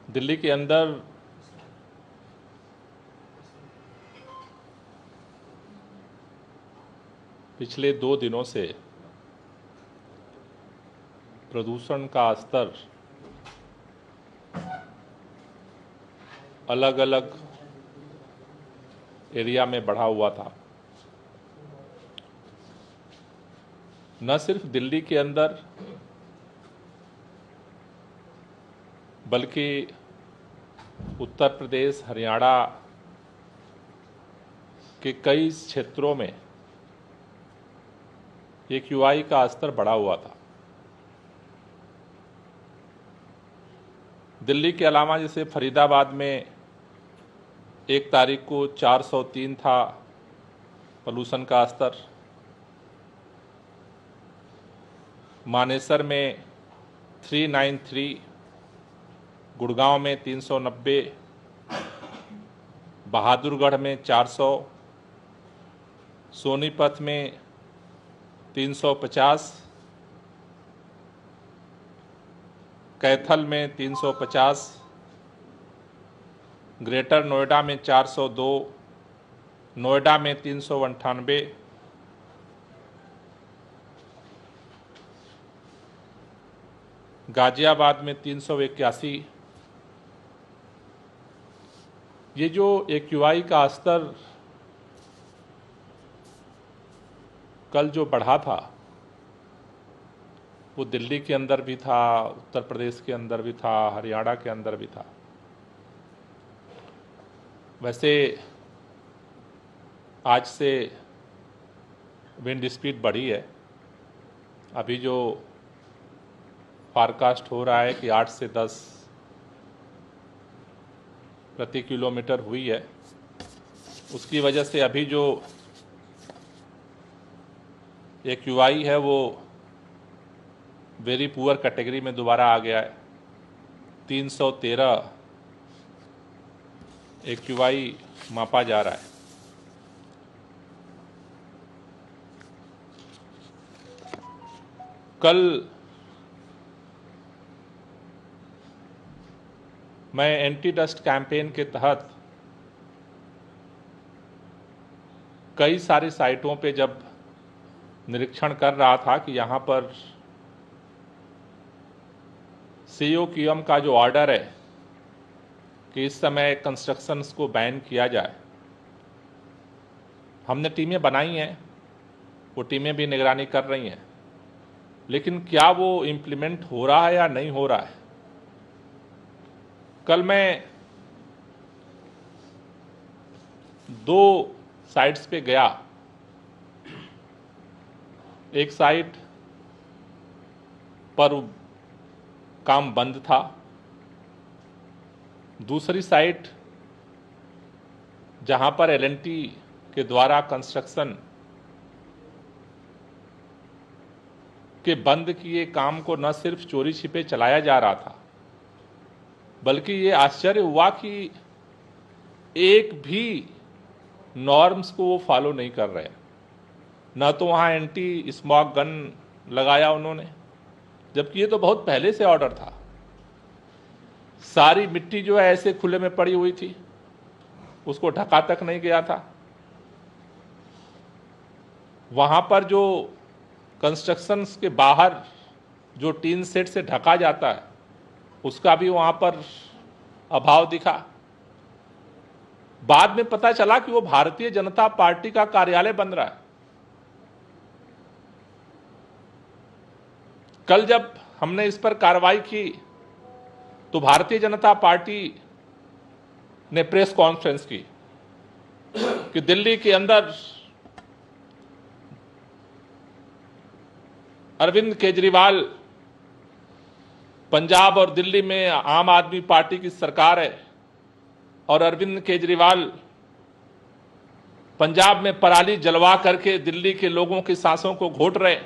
दिल्ली के अंदर पिछले 2 दिनों से प्रदूषण का स्तर अलग अलग एरिया में बढ़ा हुआ था। न सिर्फ दिल्ली के अंदर बल्कि उत्तर प्रदेश, हरियाणा के कई क्षेत्रों में AQI का स्तर बढ़ा हुआ था। दिल्ली के अलावा जैसे फरीदाबाद में 1 तारीख को 403 था पॉल्यूशन का स्तर, मानेसर में 393, गुड़गांव में 390, बहादुरगढ़ में 400, सोनीपत में 350, कैथल में 350, ग्रेटर नोएडा में 402, नोएडा में 398, गाजियाबाद में 381। ये जो AQI का स्तर कल जो बढ़ा था वो दिल्ली के अंदर भी था, उत्तर प्रदेश के अंदर भी था, हरियाणा के अंदर भी था। वैसे आज से विंड स्पीड बढ़ी है। अभी जो फारकास्ट हो रहा है कि 8 से 10 प्रति किलोमीटर हुई है, उसकी वजह से अभी जो AQI है वो वेरी पुअर कैटेगरी में दोबारा आ गया है। 313 AQI मापा जा रहा है। कल मैं एंटी डस्ट कैंपेन के तहत कई सारी साइटों पे जब निरीक्षण कर रहा था कि यहाँ पर COQM का जो ऑर्डर है कि इस समय कंस्ट्रक्शंस को बैन किया जाए, हमने टीमें बनाई हैं, वो टीमें भी निगरानी कर रही हैं, लेकिन क्या वो इम्प्लीमेंट हो रहा है या नहीं हो रहा है। कल मैं 2 साइट्स पे गया। एक साइट पर काम बंद था, दूसरी साइट जहां पर L&T के द्वारा कंस्ट्रक्शन के बंद किए काम को न सिर्फ चोरी छिपे चलाया जा रहा था, बल्कि ये आश्चर्य हुआ कि एक भी नॉर्म्स को वो फॉलो नहीं कर रहे। न तो वहाँ एंटी स्मॉग गन लगाया उन्होंने, जबकि ये तो बहुत पहले से ऑर्डर था। सारी मिट्टी जो है ऐसे खुले में पड़ी हुई थी, उसको ढका तक नहीं गया था। वहाँ पर जो कंस्ट्रक्शंस के बाहर जो टीन सेट से ढका जाता है, उसका भी वहाँ पर अभाव दिखा। बाद में पता चला कि वो भारतीय जनता पार्टी का कार्यालय बन रहा है। कल जब हमने इस पर कार्रवाई की तो भारतीय जनता पार्टी ने प्रेस कॉन्फ्रेंस की कि दिल्ली के अंदर अरविंद केजरीवाल, पंजाब और दिल्ली में आम आदमी पार्टी की सरकार है और अरविंद केजरीवाल पंजाब में पराली जलवा करके दिल्ली के लोगों की सांसों को घोट रहे।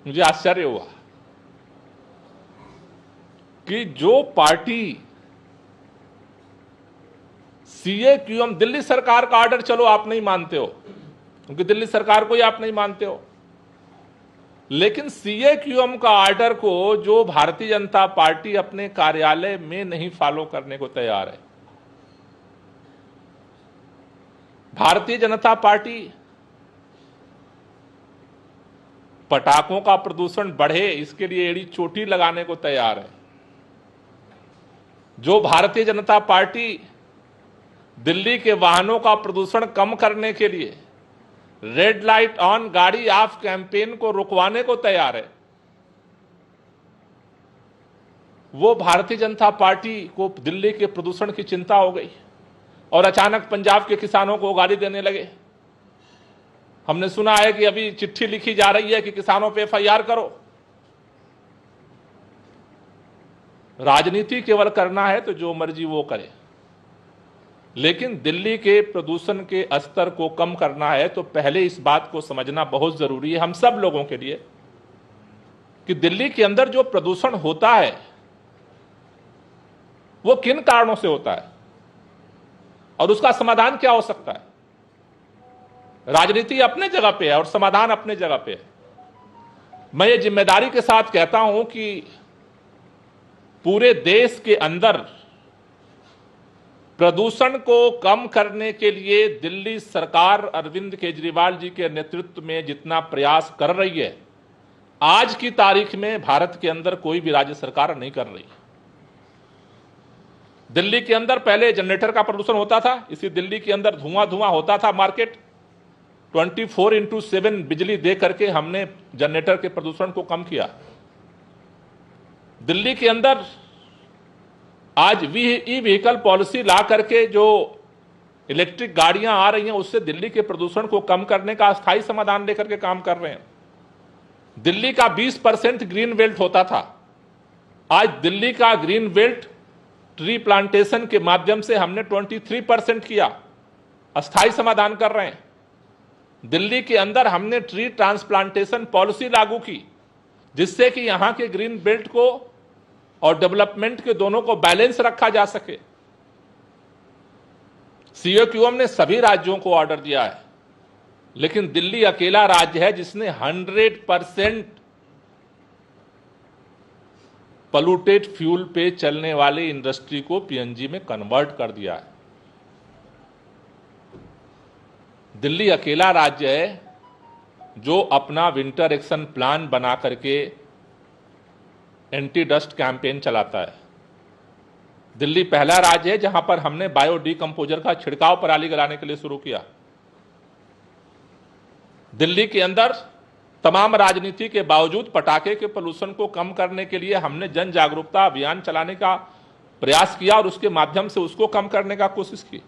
मुझे आश्चर्य हुआ कि जो पार्टी CAQM, दिल्ली सरकार का ऑर्डर चलो आप नहीं मानते हो, क्योंकि दिल्ली सरकार को ही आप नहीं मानते हो, लेकिन सीएक्यूएम का ऑर्डर को जो भारतीय जनता पार्टी अपने कार्यालय में नहीं फॉलो करने को तैयार है। भारतीय जनता पार्टी पटाखों का प्रदूषण बढ़े इसके लिए एड़ी चोटी लगाने को तैयार है। जो भारतीय जनता पार्टी दिल्ली के वाहनों का प्रदूषण कम करने के लिए रेड लाइट ऑन गाड़ी ऑफ कैंपेन को रुकवाने को तैयार है, वो भारतीय जनता पार्टी को दिल्ली के प्रदूषण की चिंता हो गई और अचानक पंजाब के किसानों को गाली देने लगे। हमने सुना है कि अभी चिट्ठी लिखी जा रही है कि किसानों पे एफआईआर करो। राजनीति केवल करना है तो जो मर्जी वो करे, लेकिन दिल्ली के प्रदूषण के स्तर को कम करना है तो पहले इस बात को समझना बहुत जरूरी है हम सब लोगों के लिए कि दिल्ली के अंदर जो प्रदूषण होता है वो किन कारणों से होता है और उसका समाधान क्या हो सकता है। राजनीति अपने जगह पे है और समाधान अपने जगह पे है। मैं ये जिम्मेदारी के साथ कहता हूं कि पूरे देश के अंदर प्रदूषण को कम करने के लिए दिल्ली सरकार अरविंद केजरीवाल जी के नेतृत्व में जितना प्रयास कर रही है, आज की तारीख में भारत के अंदर कोई भी राज्य सरकार नहीं कर रही। दिल्ली के अंदर पहले जनरेटर का प्रदूषण होता था, इसी दिल्ली के अंदर धुआं धुआं होता था। मार्केट 24/7 बिजली दे करके हमने जनरेटर के प्रदूषण को कम किया। दिल्ली के अंदर आज ई व्हीकल पॉलिसी ला करके जो इलेक्ट्रिक गाड़ियां आ रही हैं उससे दिल्ली के प्रदूषण को कम करने का अस्थायी समाधान लेकर के काम कर रहे हैं। दिल्ली का 20% ग्रीन बेल्ट होता था, आज दिल्ली का ग्रीन बेल्ट ट्री प्लांटेशन के माध्यम से हमने 23% किया, अस्थायी समाधान कर रहे हैं। दिल्ली के अंदर हमने ट्री ट्रांसप्लांटेशन पॉलिसी लागू की जिससे कि यहां के ग्रीन बेल्ट को और डेवलपमेंट के दोनों को बैलेंस रखा जा सके। सीएक्यूएम ने सभी राज्यों को ऑर्डर दिया है, लेकिन दिल्ली अकेला राज्य है जिसने 100% पॉल्यूटेड फ्यूल पे चलने वाली इंडस्ट्री को पीएनजी में कन्वर्ट कर दिया है। दिल्ली अकेला राज्य है जो अपना विंटर एक्शन प्लान बना करके एंटी डस्ट कैंपेन चलाता है। दिल्ली पहला राज्य है जहां पर हमने बायो डीकंपोजर का छिड़काव पराली जलाने के लिए शुरू किया। दिल्ली के अंदर तमाम राजनीति के बावजूद पटाखे के पोल्यूशन को कम करने के लिए हमने जन जागरूकता अभियान चलाने का प्रयास किया और उसके माध्यम से उसको कम करने का कोशिश की।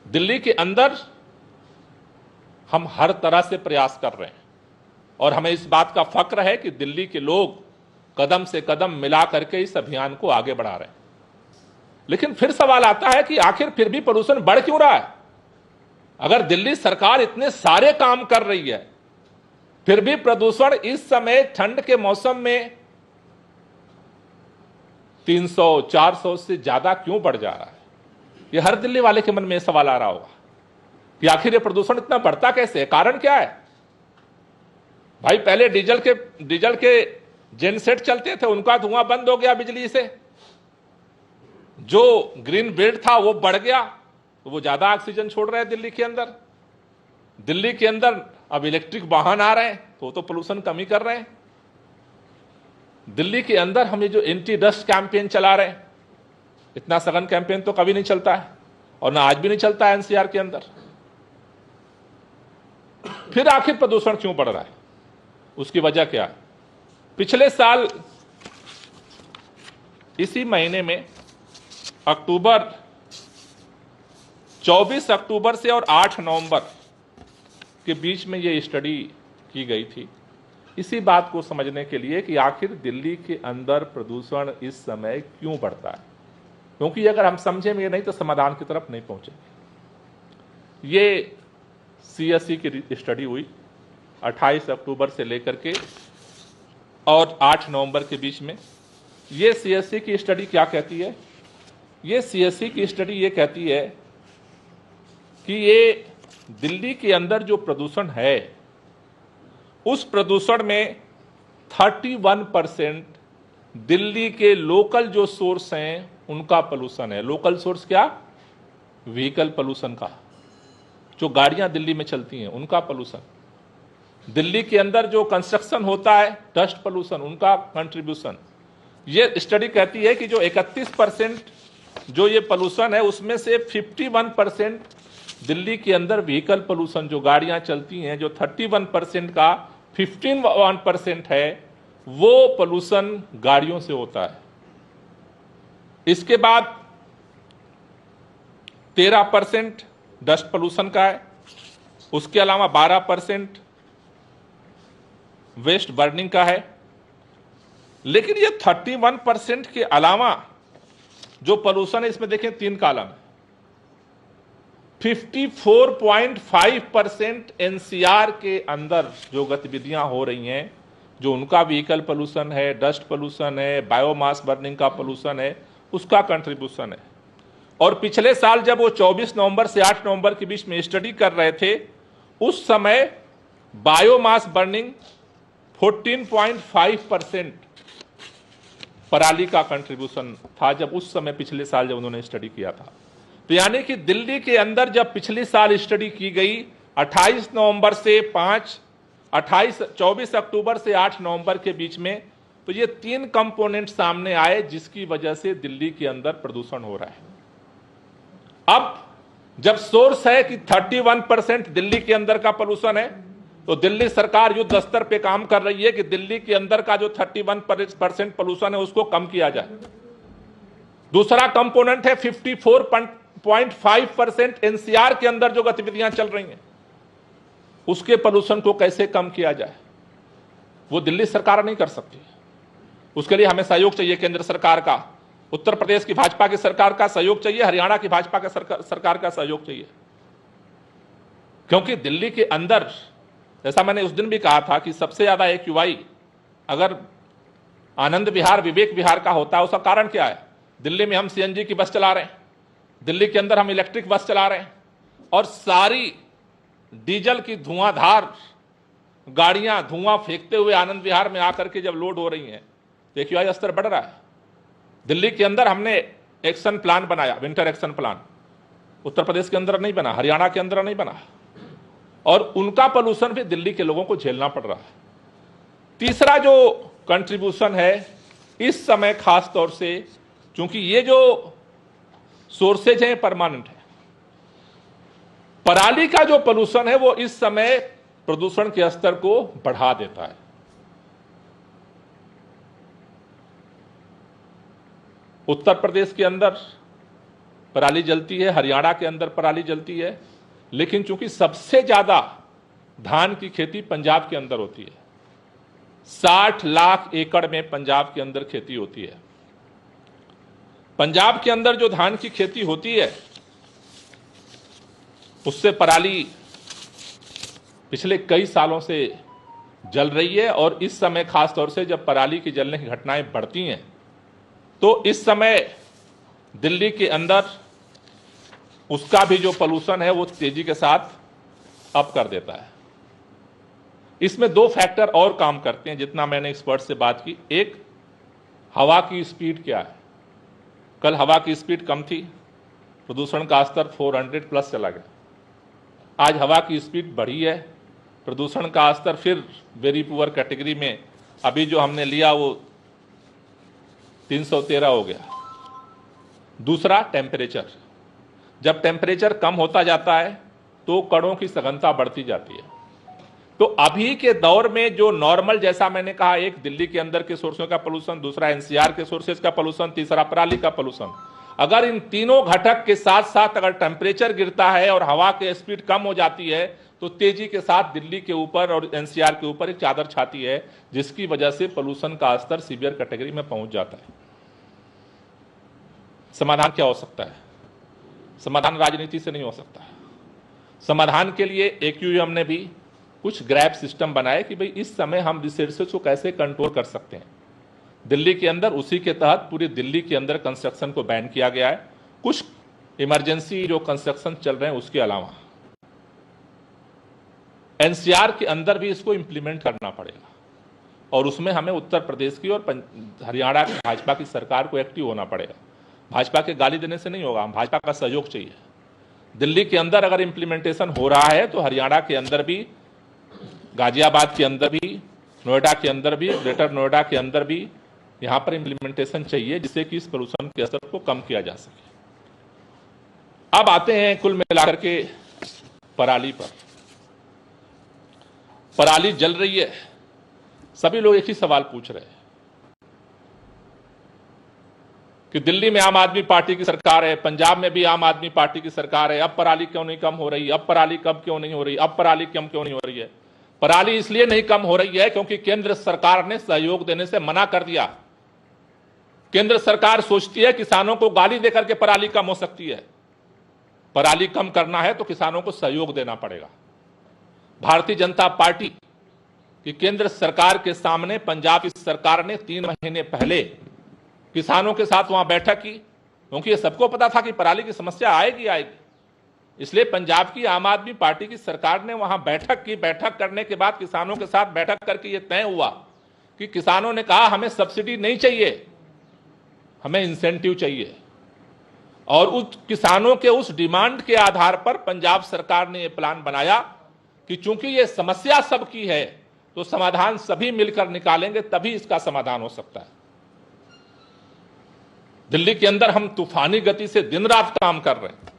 दिल्ली के अंदर हम हर तरह से प्रयास कर रहे हैं और हमें इस बात का फक्र है कि दिल्ली के लोग कदम से कदम मिला करके इस अभियान को आगे बढ़ा रहे हैं। लेकिन फिर सवाल आता है कि आखिर फिर भी प्रदूषण बढ़ क्यों रहा है? अगर दिल्ली सरकार इतने सारे काम कर रही है फिर भी प्रदूषण इस समय ठंड के मौसम में 300-400 से ज्यादा क्यों बढ़ जा रहा है? यह हर दिल्ली वाले के मन में सवाल आ रहा होगा कि आखिर यह प्रदूषण इतना बढ़ता कैसे है, कारण क्या है? भाई पहले डीजल के जेनसेट चलते थे, उनका धुआं बंद हो गया बिजली से, जो ग्रीन बेल्ट था वो बढ़ गया तो वो ज्यादा ऑक्सीजन छोड़ रहे हैं दिल्ली के अंदर। दिल्ली के अंदर अब इलेक्ट्रिक वाहन आ रहे हैं तो पोल्यूशन कमी कर रहे हैं। दिल्ली के अंदर हम ये जो एंटी डस्ट कैंपेन चला रहे हैं, इतना सघन कैंपेन तो कभी नहीं चलता है और ना आज भी नहीं चलता है एनसीआर के अंदर। फिर आखिर प्रदूषण क्यों बढ़ रहा है, उसकी वजह क्या है? पिछले साल इसी महीने में 24 अक्टूबर से और 8 नवंबर के बीच में ये स्टडी की गई थी, इसी बात को समझने के लिए कि आखिर दिल्ली के अंदर प्रदूषण इस समय क्यों बढ़ता है। क्योंकि अगर हम समझेंगे नहीं तो समाधान की तरफ नहीं पहुंचेंगे। ये सीएससी की स्टडी हुई 28 अक्टूबर से लेकर के और 8 नवंबर के बीच में। ये सीएससी की स्टडी क्या कहती है? ये सीएससी की स्टडी ये कहती है कि ये दिल्ली के अंदर जो प्रदूषण है उस प्रदूषण में 31% दिल्ली के लोकल जो सोर्स हैं उनका पोल्यूशन है। लोकल सोर्स क्या? व्हीकल पोल्यूशन का, जो गाड़ियां दिल्ली में चलती हैं उनका पोल्यूशन। दिल्ली के अंदर जो कंस्ट्रक्शन होता है, डस्ट पोल्यूशन, उनका कंट्रीब्यूशन। ये स्टडी कहती है कि जो 31% जो ये पोल्यूशन है उसमें से 51% दिल्ली के अंदर व्हीकल पोल्यूशन, जो गाड़ियां चलती हैं, जो 31% का 15% है वो पोल्यूशन गाड़ियों से होता है। इसके बाद 13% डस्ट पोल्यूशन का है। उसके अलावा 12% वेस्ट बर्निंग का है। लेकिन ये 31% के अलावा जो पोल्यूशन है इसमें देखें 3 कॉलम है। 54.5% एनसीआर के अंदर जो गतिविधियां हो रही हैं, जो उनका व्हीकल पोल्यूशन है, डस्ट पोल्यूशन है, बायोमास बर्निंग का पोल्यूशन है, उसका कंट्रीब्यूशन है। और पिछले साल जब वो 24 नवंबर से 8 नवंबर के बीच में स्टडी कर रहे थे, उस समय बायोमास बर्निंग 14.5% पराली का कंट्रीब्यूशन था, जब उस समय पिछले साल जब उन्होंने स्टडी किया था। तो यानी कि दिल्ली के अंदर जब पिछले साल स्टडी की गई 28 नवंबर से 24 अक्टूबर से 8 नवंबर के बीच में, तो ये 3 कंपोनेंट सामने आए जिसकी वजह से दिल्ली के अंदर प्रदूषण हो रहा है। अब जब सोर्स है कि 31% दिल्ली के अंदर का पोल्यूशन है, तो दिल्ली सरकार युद्ध स्तर पे काम कर रही है कि दिल्ली के अंदर का जो 31% पोल्यूशन है उसको कम किया जाए। दूसरा कंपोनेंट है 54.5% एनसीआर के अंदर जो गतिविधियां चल रही हैं उसके पोल्यूशन को कैसे कम किया जाए। वो दिल्ली सरकार नहीं कर सकती। उसके लिए हमें सहयोग चाहिए केंद्र सरकार का, उत्तर प्रदेश की भाजपा की सरकार का सहयोग चाहिए, हरियाणा की भाजपा के सरकार का सहयोग चाहिए। क्योंकि दिल्ली के अंदर, जैसा मैंने उस दिन भी कहा था कि सबसे ज्यादा एक्यूआई अगर आनंद विहार, विवेक विहार का होता है, उसका कारण क्या है? दिल्ली में हम सीएनजी की बस चला रहे हैं, दिल्ली के अंदर हम इलेक्ट्रिक बस चला रहे हैं, और सारी डीजल की धुआंधार गाड़ियां धुआं फेंकते हुए आनंद विहार में आकर के जब लोड हो रही हैं, तो एक्यूआई स्तर बढ़ रहा है। दिल्ली के अंदर हमने एक्शन प्लान बनाया, winter action plan, Uttar Pradesh के अंदर नहीं बना, हरियाणा के अंदर नहीं बना, और उनका पोल्यूशन भी दिल्ली के लोगों को झेलना पड़ रहा है। तीसरा जो कंट्रीब्यूशन है इस समय खास तौर से, क्योंकि ये जो सोर्सेज हैं परमानेंट है, पराली का जो पोल्यूशन है वो इस समय प्रदूषण के स्तर को बढ़ा देता है। उत्तर प्रदेश के अंदर पराली जलती है, हरियाणा के अंदर पराली जलती है, लेकिन चूंकि सबसे ज्यादा धान की खेती पंजाब के अंदर होती है, 60 लाख एकड़ में पंजाब के अंदर खेती होती है। पंजाब के अंदर जो धान की खेती होती है उससे पराली पिछले कई सालों से जल रही है, और इस समय खास तौर से जब पराली की जलने की घटनाएं बढ़ती हैं तो इस समय दिल्ली के अंदर उसका भी जो पोल्यूशन है वो तेजी के साथ अप कर देता है। इसमें 2 फैक्टर और काम करते हैं, जितना मैंने एक्सपर्ट से बात की। एक, हवा की स्पीड क्या है। कल हवा की स्पीड कम थी, प्रदूषण का स्तर 400 प्लस चला गया। आज हवा की स्पीड बढ़ी है, प्रदूषण का स्तर फिर वेरी पुअर कैटेगरी में अभी जो हमने लिया वो 313 हो गया। दूसरा, टेम्परेचर। जब टेम्परेचर कम होता जाता है तो कणों की सघनता बढ़ती जाती है। तो अभी के दौर में जो नॉर्मल, जैसा मैंने कहा, एक दिल्ली के अंदर के सोर्सों का पोल्यूशन, दूसरा एनसीआर के सोर्सेज का पोल्यूशन, तीसरा पराली का पोल्यूशन, अगर इन तीनों घटक के साथ साथ अगर टेम्परेचर गिरता है और हवा की स्पीड कम हो जाती है तो तेजी के साथ दिल्ली के ऊपर और एनसीआर के ऊपर एक चादर छाती है, जिसकी वजह से पोल्यूशन का स्तर सीवियर कैटेगरी में पहुंच जाता है। समाधान क्या हो सकता है? समाधान राजनीति से नहीं हो सकता। समाधान के लिए एक्यूएम ने भी कुछ ग्रैब सिस्टम बनाए कि भाई इस समय हम रिसोर्सेज को कैसे कंट्रोल कर सकते हैं। दिल्ली के अंदर उसी के तहत पूरी दिल्ली के अंदर कंस्ट्रक्शन को बैन किया गया है, कुछ इमरजेंसी जो कंस्ट्रक्शन चल रहे हैं उसके अलावा। एनसीआर के अंदर भी इसको इंप्लीमेंट करना पड़ेगा और उसमें हमें उत्तर प्रदेश की और हरियाणा की भाजपा की सरकार को एक्टिव होना पड़ेगा। भाजपा के गाली देने से नहीं होगा, हम भाजपा का सहयोग चाहिए। दिल्ली के अंदर अगर इंप्लीमेंटेशन हो रहा है तो हरियाणा के अंदर भी, गाजियाबाद के अंदर भी, नोएडा के अंदर भी, ग्रेटर नोएडा के अंदर भी यहां पर इंप्लीमेंटेशन चाहिए जिससे कि इस प्रदूषण के असर को कम किया जा सके। अब आते हैं कुल मिलाकर के पराली पर। पराली जल रही है, सभी लोग एक ही सवाल पूछ रहे हैं कि दिल्ली में आम आदमी पार्टी की सरकार है, पंजाब में भी आम आदमी पार्टी की सरकार है, अब पराली क्यों नहीं कम हो रही, अब पराली कब क्यों नहीं हो रही, अब पराली कम क्यों नहीं हो रही है। पराली इसलिए नहीं कम हो रही है क्योंकि केंद्र सरकार ने सहयोग देने से मना कर दिया। केंद्र सरकार सोचती है किसानों को गाली देकर के पराली कम हो सकती है। पराली कम करना है तो किसानों को सहयोग देना पड़ेगा। भारतीय जनता पार्टी की केंद्र सरकार के सामने पंजाब की सरकार ने 3 महीने पहले किसानों के साथ वहां बैठक की, क्योंकि ये सबको पता था कि पराली की समस्या आएगी। इसलिए पंजाब की आम आदमी पार्टी की सरकार ने वहां बैठक की। बैठक करने के बाद किसानों के साथ बैठक करके ये तय हुआ कि किसानों ने कहा हमें सब्सिडी नहीं चाहिए, हमें इंसेंटिव चाहिए। और उस किसानों के उस डिमांड के आधार पर पंजाब सरकार ने यह प्लान बनाया कि चूंकि ये समस्या सबकी है तो समाधान सभी मिलकर निकालेंगे, तभी इसका समाधान हो सकता है। दिल्ली के अंदर हम तूफानी गति से दिन रात काम कर रहे हैं,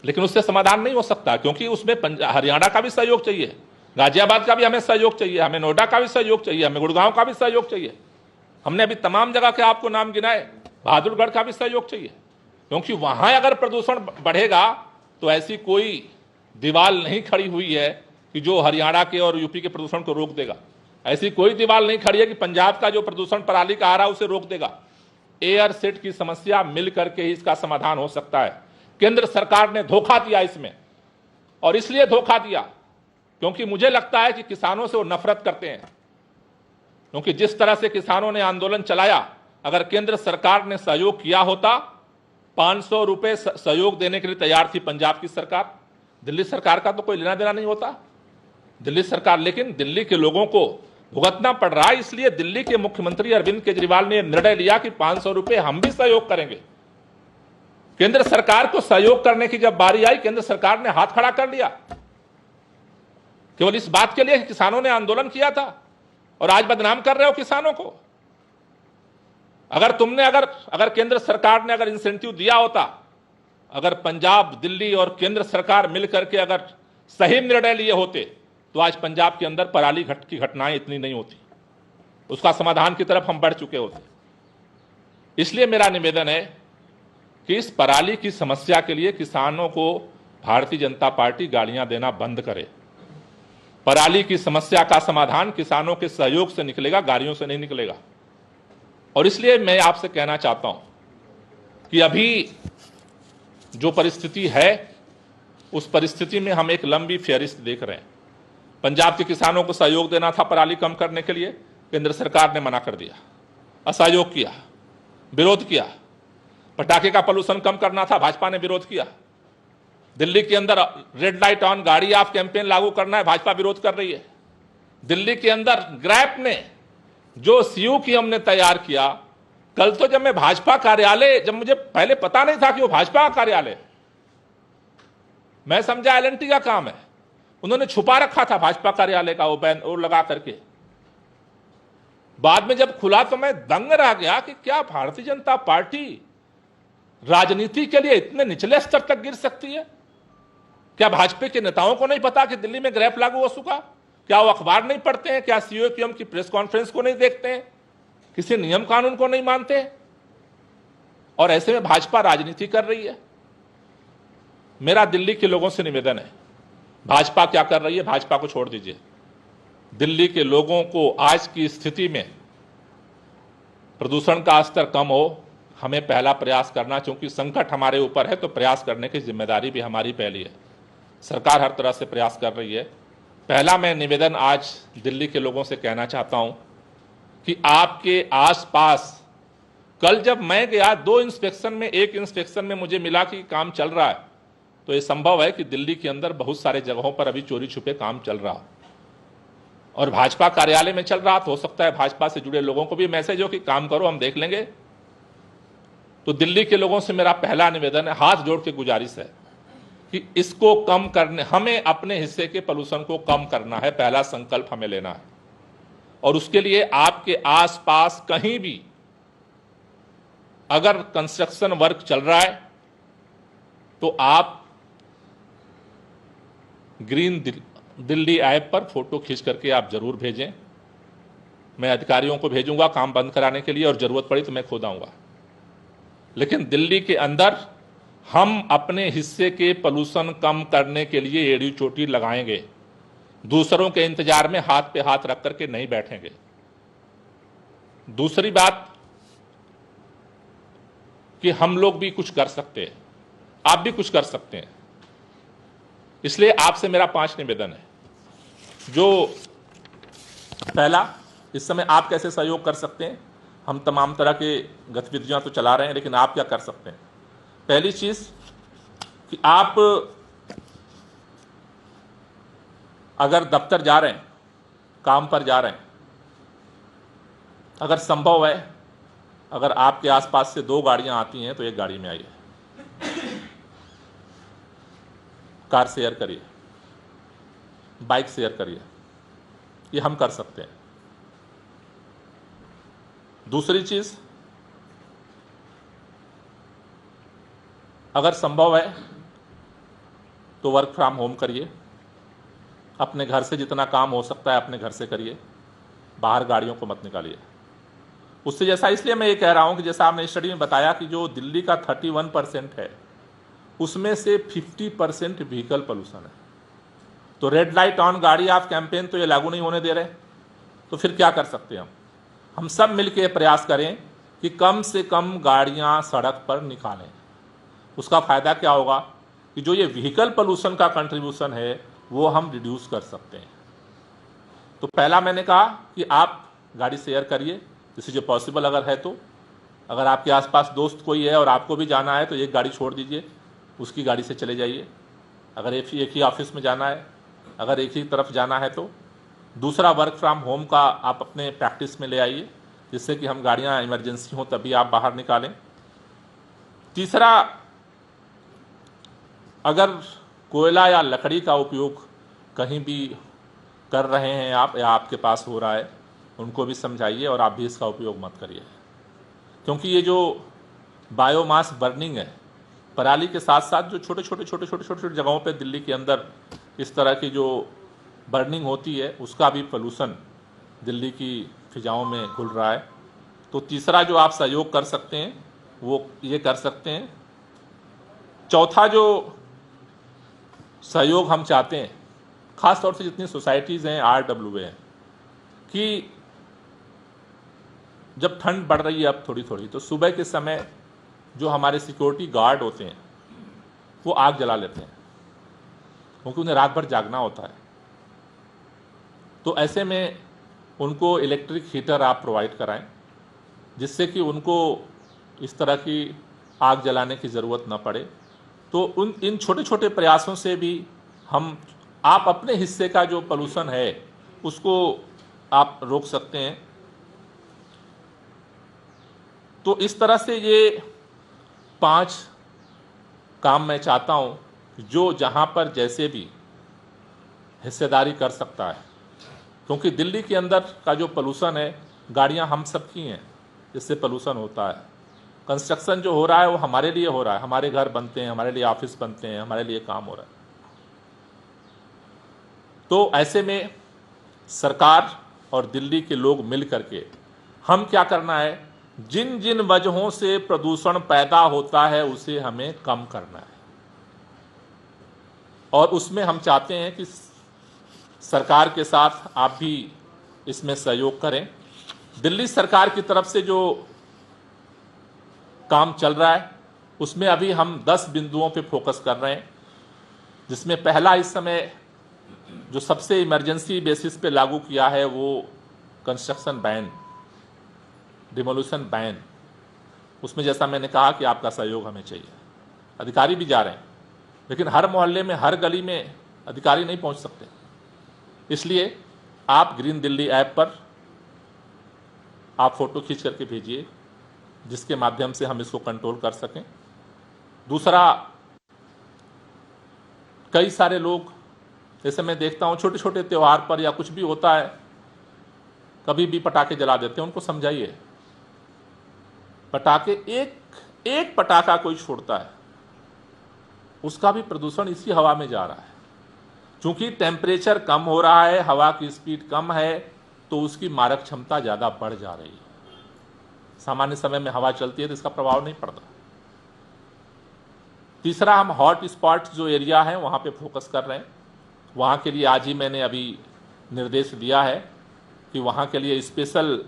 लेकिन उससे समाधान नहीं हो सकता, क्योंकि उसमें हरियाणा का भी सहयोग चाहिए, गाजियाबाद का भी हमें सहयोग चाहिए, हमें नोएडा का भी सहयोग चाहिए, हमें गुड़गांव का भी सहयोग चाहिए। हमने अभी तमाम जगह के आपको नाम गिनाए, बहादुरगढ़ का भी सहयोग चाहिए, क्योंकि वहां अगर प्रदूषण बढ़ेगा तो ऐसी कोई दीवार नहीं खड़ी हुई है कि जो हरियाणा के और यूपी के प्रदूषण को रोक देगा। ऐसी कोई दीवार नहीं खड़ी है कि पंजाब का जो प्रदूषण पराली का आ रहा है उसे रोक देगा। एयर सेट की समस्या मिल करके ही इसका समाधान हो सकता है। केंद्र सरकार ने धोखा दिया इसमें, और इसलिए धोखा दिया क्योंकि मुझे लगता है कि किसानों से वो नफरत करते हैं। क्योंकि जिस तरह से किसानों ने आंदोलन चलाया, अगर केंद्र सरकार ने सहयोग किया होता, 500 रुपए सहयोग देने के लिए तैयार थी पंजाब की सरकार। दिल्ली सरकार का तो कोई लेना देना नहीं होता दिल्ली सरकार, लेकिन दिल्ली के लोगों को भुगतना पड़ रहा है। इसलिए दिल्ली के मुख्यमंत्री अरविंद केजरीवाल ने निर्णय लिया कि 500 रुपए हम भी सहयोग करेंगे। केंद्र सरकार को सहयोग करने की जब बारी आई, केंद्र सरकार ने हाथ खड़ा कर लिया, केवल इस बात के लिए किसानों ने आंदोलन किया था, और आज बदनाम कर रहे हो किसानों को। अगर केंद्र सरकार ने अगर इंसेंटिव दिया होता, अगर पंजाब, दिल्ली और केंद्र सरकार मिलकर के अगर सही निर्णय लिए होते, तो आज पंजाब के अंदर पराली की घटनाएं इतनी नहीं होती, उसका समाधान की तरफ हम बढ़ चुके होते। इसलिए मेरा निवेदन है कि इस पराली की समस्या के लिए किसानों को भारतीय जनता पार्टी गालियां देना बंद करे। पराली की समस्या का समाधान किसानों के सहयोग से निकलेगा, गालियों से नहीं निकलेगा। और इसलिए मैं आपसे कहना चाहता हूं कि अभी जो परिस्थिति है, उस परिस्थिति में हम एक लंबी फेहरिस्त देख रहे हैं। पंजाब के किसानों को सहयोग देना था पराली कम करने के लिए, केंद्र सरकार ने मना कर दिया, असहयोग किया, विरोध किया। पटाखे का पोल्यूशन कम करना था, भाजपा ने विरोध किया। दिल्ली के अंदर रेड लाइट ऑन गाड़ी ऑफ कैंपेन लागू करना है, भाजपा विरोध कर रही है। दिल्ली के अंदर ग्रैप ने जो सीयू की हमने तैयार किया, कल तो जब मैं भाजपा कार्यालय, जब मुझे पहले पता नहीं था कि वो भाजपा का कार्यालय, मैं समझा एलएनटी का काम है, उन्होंने छुपा रखा था भाजपा कार्यालय का वो बैन और लगा करके। बाद में जब खुला तो मैं दंग रह गया कि क्या भारतीय जनता पार्टी राजनीति के लिए इतने निचले स्तर तक गिर सकती है? क्या भाजपा के नेताओं को नहीं पता कि दिल्ली में ग्रैप लागू हो चुका? क्या वो अखबार नहीं पढ़ते हैं? क्या सीओपीएम की प्रेस कॉन्फ्रेंस को नहीं देखते हैं? किसी नियम कानून को नहीं मानते? और ऐसे में भाजपा राजनीति कर रही है। मेरा दिल्ली के लोगों से निवेदन है, भाजपा क्या कर रही है भाजपा को छोड़ दीजिए। दिल्ली के लोगों को आज की स्थिति में प्रदूषण का स्तर कम हो, हमें पहला प्रयास करना, क्योंकि संकट हमारे ऊपर है तो प्रयास करने की जिम्मेदारी भी हमारी पहली है। सरकार हर तरह से प्रयास कर रही है। पहला मैं निवेदन आज दिल्ली के लोगों से कहना चाहता हूं कि आपके आसपास, कल जब मैं गया 2 इंस्पेक्शन में, एक इंस्पेक्शन में मुझे मिला कि काम चल रहा है, तो ये संभव है कि दिल्ली के अंदर बहुत सारे जगहों पर अभी चोरी छुपे काम चल रहा हो और भाजपा कार्यालय में चल रहा, तो हो सकता है भाजपा से जुड़े लोगों को भी मैसेज हो कि काम करो, हम देख लेंगे। तो दिल्ली के लोगों से मेरा पहला निवेदन है, हाथ जोड़ के गुजारिश है कि इसको कम करने, हमें अपने हिस्से के पॉल्यूशन को कम करना है, पहला संकल्प हमें लेना है। और उसके लिए आपके आसपास कहीं भी अगर कंस्ट्रक्शन वर्क चल रहा है तो आप ग्रीन दिल्ली ऐप पर फोटो खींच करके आप जरूर भेजें। मैं अधिकारियों को भेजूंगा काम बंद कराने के लिए, और जरूरत पड़ी तो मैं खुद आऊंगा। लेकिन दिल्ली के अंदर हम अपने हिस्से के पॉल्यूशन कम करने के लिए एड़ी चोटी लगाएंगे, दूसरों के इंतजार में हाथ पे हाथ रख करके नहीं बैठेंगे। दूसरी बात कि हम लोग भी कुछ कर सकते हैं, आप भी कुछ कर सकते हैं। इसलिए आपसे मेरा 5 निवेदन है। जो पहला, इस समय आप कैसे सहयोग कर सकते हैं? हम तमाम तरह के गतिविधियां तो चला रहे हैं, लेकिन आप क्या कर सकते हैं? पहली चीज कि आप अगर दफ्तर जा रहे हैं, काम पर जा रहे हैं, अगर संभव है, अगर आपके आसपास से 2 गाड़ियां आती हैं तो 1 गाड़ी में आइए, कार शेयर करिए, बाइक शेयर करिए, ये हम कर सकते हैं। दूसरी चीज, अगर संभव है तो वर्क फ्रॉम होम करिए, अपने घर से जितना काम हो सकता है अपने घर से करिए, बाहर गाड़ियों को मत निकालिए। उससे जैसा, इसलिए मैं ये कह रहा हूं कि जैसा आपने स्टडी में बताया कि जो दिल्ली का 31% है उसमें से 50% व्हीकल पोल्यूशन है। तो रेड लाइट ऑन गाड़ी आप कैंपेन तो ये लागू नहीं होने दे रहे, तो फिर क्या कर सकते हैं हम सब मिलकर प्रयास करें कि कम से कम गाड़ियां सड़क पर निकालें। उसका फायदा क्या होगा कि जो ये व्हीकल पोल्यूशन का कंट्रीब्यूशन है वो हम रिड्यूस कर सकते हैं। तो पहला मैंने कहा कि आप गाड़ी शेयर करिए, जिससे जो पॉसिबल अगर है तो। अगर आपके आसपास दोस्त कोई है और आपको भी जाना है तो 1 गाड़ी छोड़ दीजिए, उसकी गाड़ी से चले जाइए। अगर एक ही ऑफिस में जाना है, अगर एक ही तरफ जाना है तो। दूसरा, वर्क फ्रॉम होम का आप अपने प्रैक्टिस में ले आइए, जिससे कि हम गाड़ियां इमरजेंसी हो तभी आप बाहर निकालें। तीसरा, अगर कोयला या लकड़ी का उपयोग कहीं भी कर रहे हैं आप या आपके पास हो रहा है, उनको भी समझाइए और आप भी इसका उपयोग मत करिए। क्योंकि ये जो बायोमास बर्निंग है, पराली के साथ साथ जो छोटे छोटे जगहों पे दिल्ली के अंदर इस तरह की जो बर्निंग होती है, उसका भी पोल्यूशन दिल्ली की फिजाओं में घुल रहा है। तो तीसरा जो आप सहयोग कर सकते हैं वो ये कर सकते हैं। चौथा जो सहयोग हम चाहते हैं, खास तौर से जितनी सोसाइटीज़ हैं, RWA हैं, कि जब ठंड बढ़ रही है अब थोड़ी थोड़ी, तो सुबह के समय जो हमारे सिक्योरिटी गार्ड होते हैं वो आग जला लेते हैं, क्योंकि उन्हें रात भर जागना होता है। तो ऐसे में उनको इलेक्ट्रिक हीटर आप प्रोवाइड कराएं, जिससे कि उनको इस तरह की आग जलाने की ज़रूरत ना पड़े। तो इन छोटे छोटे प्रयासों से भी आप अपने हिस्से का जो पोल्यूशन है उसको आप रोक सकते हैं। तो इस तरह से ये 5 काम मैं चाहता हूं जो जहां पर जैसे भी हिस्सेदारी कर सकता है, क्योंकि दिल्ली के अंदर का जो पोल्यूशन है, गाड़ियां हम सबकी हैं, जिससे पोल्यूशन होता है। कंस्ट्रक्शन जो हो रहा है वो हमारे लिए हो रहा है, हमारे घर बनते हैं, हमारे लिए ऑफिस बनते हैं, हमारे लिए काम हो रहा है। तो ऐसे में सरकार और दिल्ली के लोग मिल करके हम क्या करना है, जिन जिन वजहों से प्रदूषण पैदा होता है उसे हमें कम करना है। और उसमें हम चाहते हैं कि सरकार के साथ आप भी इसमें सहयोग करें। दिल्ली सरकार की तरफ से जो काम चल रहा है उसमें अभी हम 10 बिंदुओं पे फोकस कर रहे हैं, जिसमें पहला इस समय जो सबसे इमरजेंसी बेसिस पे लागू किया है वो कंस्ट्रक्शन बैन, डिमोल्यूशन बैन। उसमें जैसा मैंने कहा कि आपका सहयोग हमें चाहिए। अधिकारी भी जा रहे हैं, लेकिन हर मोहल्ले में, हर गली में अधिकारी नहीं पहुंच सकते। इसलिए आप ग्रीन दिल्ली ऐप पर आप फोटो खींच करके भेजिए, जिसके माध्यम से हम इसको कंट्रोल कर सकें। दूसरा, कई सारे लोग, जैसे मैं देखता हूं छोटे छोटे त्योहार पर या कुछ भी होता है, कभी भी पटाखे जला देते हैं। उनको समझाइए, पटाखे एक पटाखा कोई छोड़ता है, उसका भी प्रदूषण इसी हवा में जा रहा है। क्योंकि टेम्परेचर कम हो रहा है, हवा की स्पीड कम है, तो उसकी मारक क्षमता ज्यादा बढ़ जा रही है। सामान्य समय में हवा चलती है तो इसका प्रभाव नहीं पड़ता। तीसरा, हम हॉट स्पॉट जो एरिया है वहां पे फोकस कर रहे हैं। वहां के लिए आज ही मैंने अभी निर्देश दिया है कि वहां के लिए स्पेशल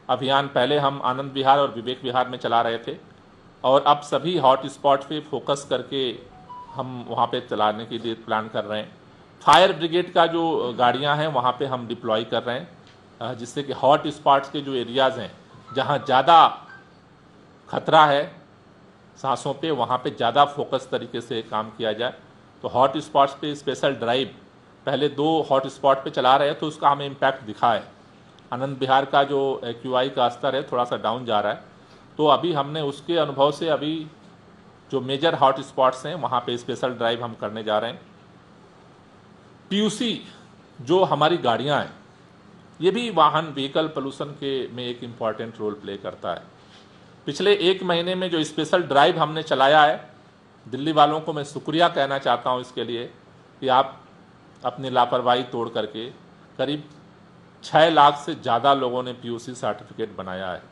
अभियान पहले हम आनंद विहार और विवेक विहार में चला रहे थे, और अब सभी हॉट स्पॉट पे फोकस करके हम वहां पे चलाने के लिए प्लान कर रहे हैं। फायर ब्रिगेड का जो गाड़ियां हैं वहां पे हम डिप्लॉय कर रहे हैं, जिससे कि हॉट स्पॉट्स के जो एरियाज हैं जहां ज़्यादा खतरा है सांसों पे, वहां पे ज़्यादा फोकस तरीके से काम किया जाए। तो हॉट स्पॉट्स पे स्पेशल ड्राइव पहले 2 हॉट स्पॉट पे चला रहे हैं, तो उसका हमें इम्पैक्ट दिखा है। आनंद विहार का जो AQI का स्तर है थोड़ा सा डाउन जा रहा है, तो अभी हमने उसके अनुभव से अभी जो मेजर हॉट स्पॉट्स हैं वहां पे स्पेशल ड्राइव हम करने जा रहे हैं। PUC जो हमारी गाड़ियां हैं, ये भी वाहन व्हीकल पोल्यूशन के में एक इम्पॉर्टेंट रोल प्ले करता है। पिछले 1 महीने में जो स्पेशल ड्राइव हमने चलाया है, दिल्ली वालों को मैं शुक्रिया कहना चाहता हूं इसके लिए कि आप अपनी लापरवाही तोड़ करके करीब 6 लाख से ज़्यादा लोगों ने PUC सर्टिफिकेट बनाया है।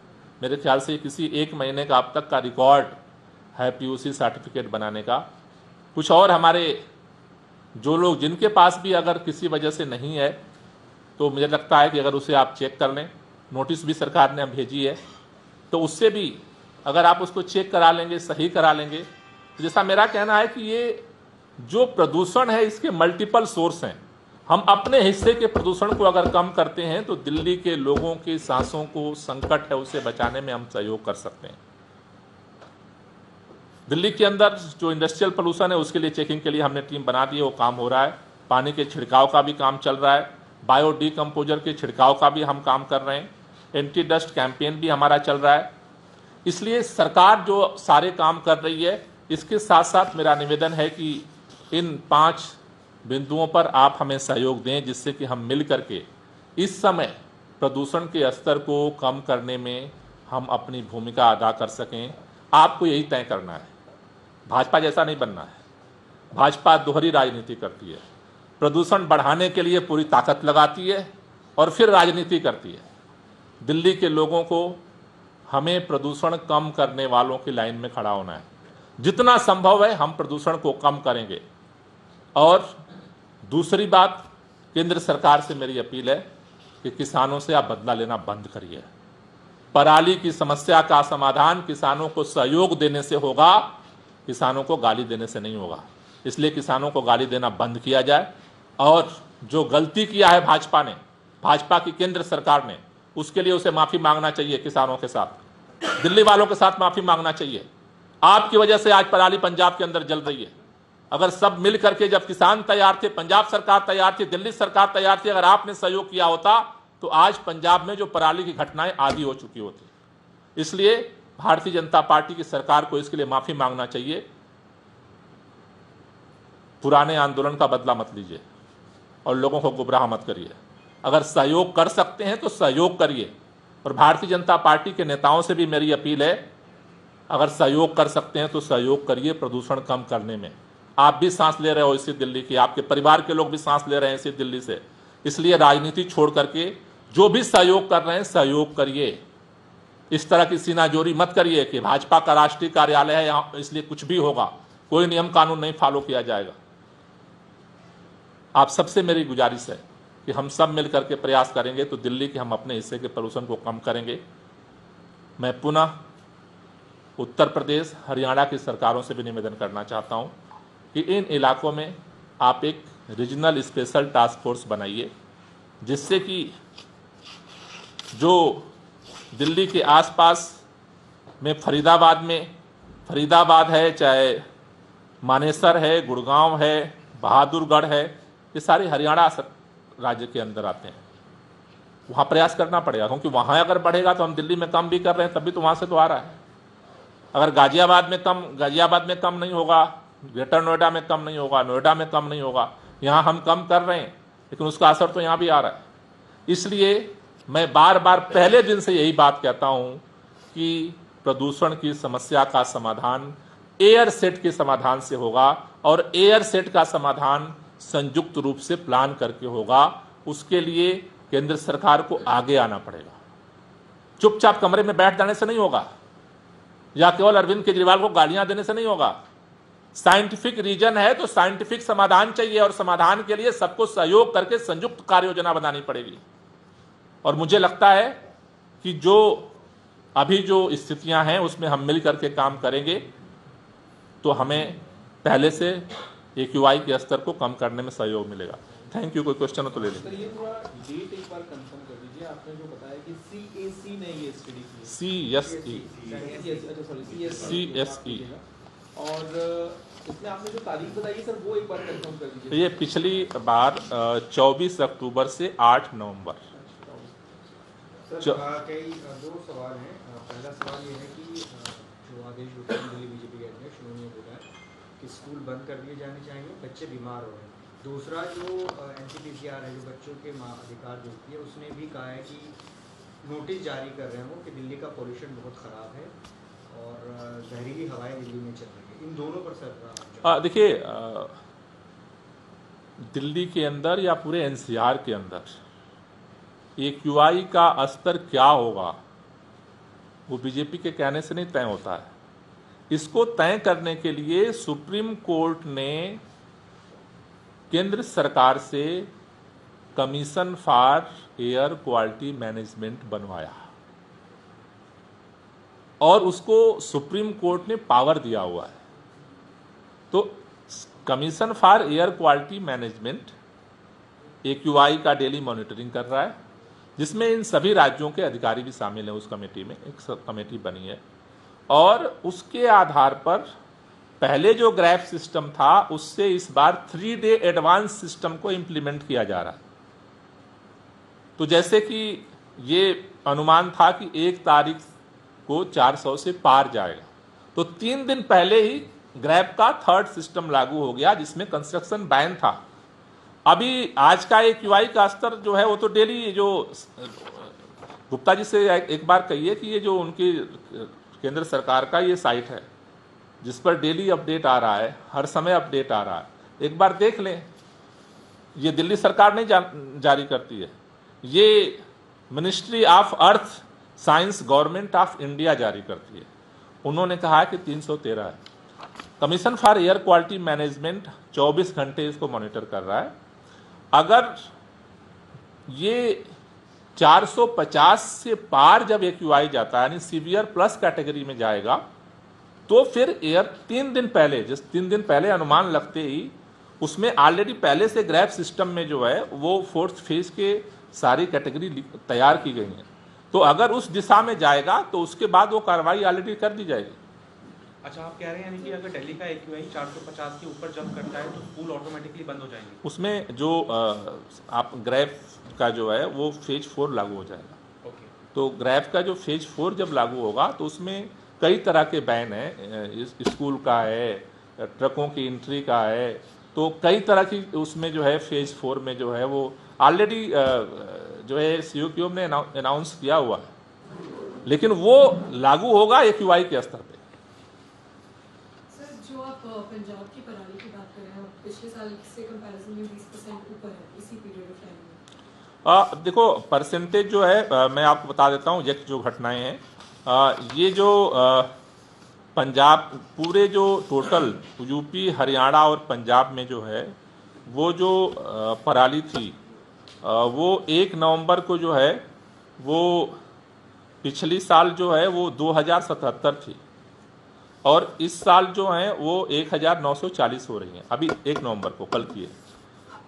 मेरे ख्याल से किसी 1 महीने का अब तक का रिकॉर्ड है PUC सर्टिफिकेट बनाने का। कुछ और हमारे जो लोग जिनके पास भी अगर किसी वजह से नहीं है, तो मुझे लगता है कि अगर उसे आप चेक कर लें, नोटिस भी सरकार ने भेजी है, तो उससे भी अगर आप उसको चेक करा लेंगे, सही करा लेंगे, तो जैसा मेरा कहना है कि ये जो प्रदूषण है इसके मल्टीपल सोर्स हैं। हम अपने हिस्से के प्रदूषण को अगर कम करते हैं तो दिल्ली के लोगों की सांसों को संकट है उसे बचाने में हम सहयोग कर सकते हैं। दिल्ली के अंदर जो इंडस्ट्रियल पोल्यूशन है उसके लिए चेकिंग के लिए हमने टीम बना दी है, वो काम हो रहा है। पानी के छिड़काव का भी काम चल रहा है, बायो डिकम्पोजर के छिड़काव का भी हम काम कर रहे हैं, एंटी डस्ट कैंपेन भी हमारा चल रहा है। इसलिए सरकार जो सारे काम कर रही है, इसके साथ साथ मेरा निवेदन है कि इन 5 बिंदुओं पर आप हमें सहयोग दें, जिससे कि हम मिल करके इस समय प्रदूषण के स्तर को कम करने में हम अपनी भूमिका अदा कर सकें। आपको यही तय करना है, भाजपा जैसा नहीं बनना है। भाजपा दोहरी राजनीति करती है, प्रदूषण बढ़ाने के लिए पूरी ताकत लगाती है और फिर राजनीति करती है। दिल्ली के लोगों को हमें प्रदूषण कम करने वालों की लाइन में खड़ा होना है। जितना संभव है हम प्रदूषण को कम करेंगे। और दूसरी बात, केंद्र सरकार से मेरी अपील है कि किसानों से आप बदला लेना बंद करिए। पराली की समस्या का समाधान किसानों को सहयोग देने से होगा, किसानों को गाली देने से नहीं होगा। इसलिए किसानों को गाली देना बंद किया जाए, और जो गलती किया है भाजपा ने, भाजपा की केंद्र सरकार ने, उसके लिए उसे माफी मांगना चाहिए। किसानों के साथ, दिल्ली वालों के साथ माफी मांगना चाहिए। आपकी वजह से आज पराली पंजाब के अंदर जल रही है। अगर सब मिल करके, जब किसान तैयार थे, पंजाब सरकार तैयार थी, दिल्ली सरकार तैयार थी, अगर आपने सहयोग किया होता तो आज पंजाब में जो पराली की घटनाएं आधी हो चुकी होती। इसलिए भारतीय जनता पार्टी की सरकार को इसके लिए माफी मांगना चाहिए। पुराने आंदोलन का बदला मत लीजिए और लोगों को गुमराह मत करिए। अगर सहयोग कर सकते हैं तो सहयोग करिए। और भारतीय जनता पार्टी के नेताओं से भी मेरी अपील है, अगर सहयोग कर सकते हैं तो सहयोग करिए प्रदूषण कम करने में। आप भी सांस ले रहे हो इसी दिल्ली की, आपके परिवार के लोग भी सांस ले रहे हैं इसी दिल्ली से। इसलिए राजनीति छोड़ करके जो भी सहयोग कर रहे हैं सहयोग करिए। इस तरह की सीनाजोरी मत करिए कि भाजपा का राष्ट्रीय कार्यालय है यहाँ इसलिए कुछ भी होगा, कोई नियम कानून नहीं फॉलो किया जाएगा। आप सबसे मेरी गुजारिश है कि हम सब मिलकर के प्रयास करेंगे तो दिल्ली के हम अपने हिस्से के प्रदूषण को कम करेंगे। मैं पुनः उत्तर प्रदेश, हरियाणा की सरकारों से भी निवेदन करना चाहता हूं कि इन इलाकों में आप एक रीजनल स्पेशल टास्क फोर्स बनाइए, जिससे कि जो दिल्ली के आसपास में फरीदाबाद है, चाहे मानेसर है, गुड़गांव है, बहादुरगढ़ है, ये सारे हरियाणा राज्य के अंदर आते हैं। वहाँ प्रयास करना पड़ेगा, क्योंकि वहाँ अगर बढ़ेगा तो हम दिल्ली में कम भी कर रहे हैं, तभी तो वहाँ से तो आ रहा है। अगर गाजियाबाद में कम नहीं होगा, ग्रेटर नोएडा में कम नहीं होगा, नोएडा में कम नहीं होगा, यहाँ हम कम कर रहे हैं लेकिन उसका असर तो यहाँ भी आ रहा है। इसलिए मैं बार बार पहले दिन से यही बात कहता हूँ कि प्रदूषण की समस्या का समाधान एयर सेट के समाधान से होगा, और एयर सेट का समाधान संयुक्त रूप से प्लान करके होगा। उसके लिए केंद्र सरकार को आगे आना पड़ेगा। चुपचाप कमरे में बैठ जाने से नहीं होगा, या केवल अरविंद केजरीवाल को गालियां देने से नहीं होगा। साइंटिफिक रीजन है तो साइंटिफिक समाधान चाहिए, और समाधान के लिए सबको सहयोग करके संयुक्त कार्य योजना बनानी पड़ेगी। और मुझे लगता है कि जो अभी जो स्थितियां हैं उसमें हम मिल करके काम करेंगे तो हमें पहले से AQI के स्तर को कम करने में सहयोग मिलेगा। Thank you. कोई क्वेश्चन हो तो ले लीजिए। ये पूरा डेट एक बार कंफर्म कर दीजिए। आपने जो बताया कि CAC ने ये स्टडी की, CSE और इसमें आपने जो तारीख बताई सर वो एक बार कंफर्म कर दीजिए। ये पिछली बार 24 अक्टूबर से 8 नवंबर। सर कई दो सवाल हैं। पहला सवाल ये है कि जो आदेश दिल्ली बीजेपी के अध्यक्ष उन्होंने बोला कि स्कूल बंद कर दिए जाने चाहिए, बच्चे बीमार हो रहे हैं। दूसरा जो NCPCR है, जो बच्चों के अधिकार जो होती है, उसने भी कहा है कि नोटिस जारी कर रहे हो कि दिल्ली का पोल्यूशन बहुत ख़राब है और जहरीली हवाएं दिल्ली में चल रही है। इन दोनों पर सर देखिए, दिल्ली के अंदर या पूरे NCR के अंदर AQI का स्तर क्या होगा वो बीजेपी के कहने से नहीं तय होता है। इसको तय करने के लिए सुप्रीम कोर्ट ने केंद्र सरकार से commission for air quality management बनवाया, और उसको सुप्रीम कोर्ट ने पावर दिया हुआ है। तो commission for air quality management AQI का डेली मॉनिटरिंग कर रहा है, जिसमें इन सभी राज्यों के अधिकारी भी शामिल हैं। उस कमेटी में एक सब कमेटी बनी है, और उसके आधार पर पहले जो ग्राफ सिस्टम था उससे इस बार 3 डे एडवांस सिस्टम को इंप्लीमेंट किया जा रहा है। तो जैसे कि ये अनुमान था कि 1 तारीख को 400 से पार जाएगा, तो 3 दिन पहले ही ग्रैब का 3rd सिस्टम लागू हो गया, जिसमें कंस्ट्रक्शन बैन था। अभी आज का AQI का स्तर जो है वो तो डेली, जो गुप्ता जी से एक बार कहिए कि ये जो उनकी केंद्र सरकार का ये साइट है जिस पर डेली अपडेट आ रहा है, हर समय अपडेट आ रहा है, एक बार देख लें। ये दिल्ली सरकार नहीं जारी करती है, ये ministry of earth science government of India जारी करती है। उन्होंने कहा है कि 313 है। Commission for air quality management 24 घंटे इसको मॉनिटर कर रहा है। अगर ये 450 से पार जब AQI जाता है, यानी सीवियर प्लस कैटेगरी में जाएगा, तो फिर एयर 3 दिन पहले, जिस 3 दिन पहले अनुमान लगते ही उसमें ऑलरेडी पहले से ग्रैफ सिस्टम में जो है वो 4th फेज के सारी कैटेगरी तैयार की गई हैं। तो अगर उस दिशा में जाएगा तो उसके बाद वो कार्रवाई ऑलरेडी कर दी जाएगी। अच्छा, आप कह रहे हैं यानी कि अगर दिल्ली का AQI 450 के ऊपर जंप करता है तो स्कूल ऑटोमेटिकली बंद हो जाएंगे? उसमें जो आप ग्रैफ का जो है वो फेज 4 लागू हो जाएगा। ओके। तो ग्रैफ का जो फेज 4 जब लागू होगा तो उसमें कई तरह के बैन है, स्कूल का है, ट्रकों की एंट्री का है, तो कई तरह की उसमें जो है फेज 4 में जो है वो ऑलरेडी जो है COQM ने अनाउंस किया हुआ है, लेकिन वो लागू होगा AQI के स्तर पे। सर, जो आप पंजाब की पराली की बात कर रहे हैं, पिछले साल से कंपैरिजन में 20% ऊपर है इसी पीरियड ऑफ टाइम में। देखो, परसेंटेज जो है मैं आपको बता देता हूँ एग्जैक्ट जो घटनाएं हैं। ये जो पंजाब, पूरे जो टोटल यूपी, हरियाणा और पंजाब में जो है वो जो पराली थी वो 1 नवंबर को जो है वो पिछली साल जो है वो 2077 थी, और इस साल जो है वो 1940 हो रही हैं अभी 1 नवंबर को, कल की है।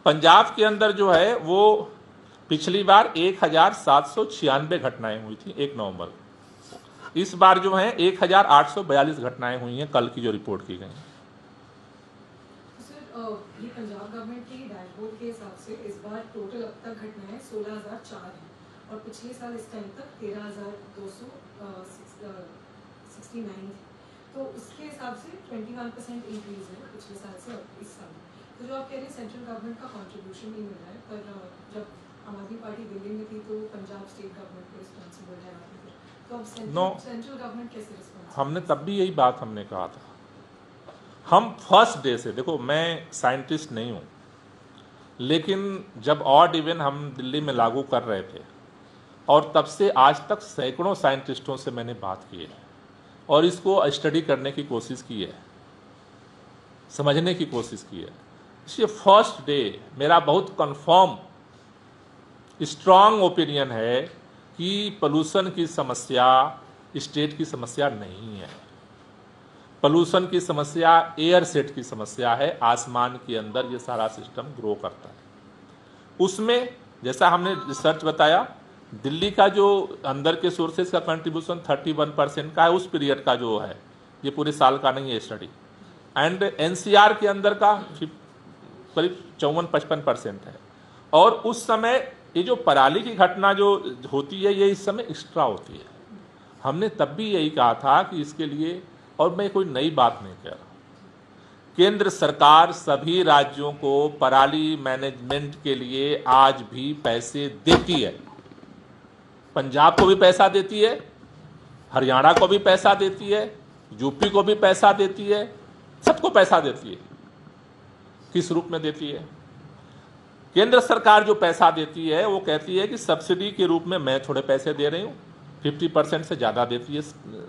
पंजाब के अंदर जो है वो पिछली बार 1796 घटनाएं हुई थी 1 नवंबर को। इस बार जो है 1842 घटनाएं हुई हैं कल की जो रिपोर्ट की गई। ये पंजाब गवर्नमेंट के डैशबोर्ड के हिसाब से इस बार टोटल अब तक घटनाएं 16,004 हैं और पिछले साल इस टाइम तक 13,269 थी। तो उसके हिसाब से 21% इंक्रीज है पिछले साल से इस साल। तो जो आप कह रहे हैं सेंट्रल गवर्नमेंट का कंट्रीब्यूशन नहीं मिल रहा है, पर जब आम आदमी पार्टी दिल्ली में थी तो पंजाब स्टेट गवर्नमेंट को रिस्पॉन्सिबल ठहराते थे, तो अब सेंट्रल गवर्नमेंट कैसे रिस्पॉन्सिबल? हमने तब भी यही बात हमने कहा था। हम फर्स्ट डे से, देखो मैं साइंटिस्ट नहीं हूँ, लेकिन जब ऑड इवन हम दिल्ली में लागू कर रहे थे और तब से आज तक सैकड़ों साइंटिस्टों से मैंने बात की है और इसको स्टडी करने की कोशिश की है, समझने की कोशिश की है। इसलिए फर्स्ट डे मेरा बहुत कंफर्म स्ट्रांग ओपिनियन है कि पोल्यूशन की समस्या स्टेट की समस्या नहीं है। पोल्यूशन की समस्या एयर सेट की समस्या है। आसमान के अंदर ये सारा सिस्टम ग्रो करता है। उसमें जैसा हमने रिसर्च बताया, दिल्ली का जो अंदर के सोर्सेज का कंट्रीब्यूशन 31% का है उस पीरियड का, जो है ये पूरे साल का नहीं है स्टडी। एंड एनसीआर के अंदर का करीब 54-55% है। और उस समय ये जो पराली की घटना जो होती है ये इस समय एक्स्ट्रा होती है। हमने तब भी यही कहा था कि इसके लिए, और मैं कोई नई बात नहीं कह रहा, केंद्र सरकार सभी राज्यों को पराली मैनेजमेंट के लिए आज भी पैसे देती है। पंजाब को भी पैसा देती है, हरियाणा को भी पैसा देती है, यूपी को भी पैसा देती है, सबको पैसा देती है। किस रूप में देती है? केंद्र सरकार जो पैसा देती है वो कहती है कि सब्सिडी के रूप में मैं थोड़े पैसे दे रही हूँ, 50% से ज़्यादा देती है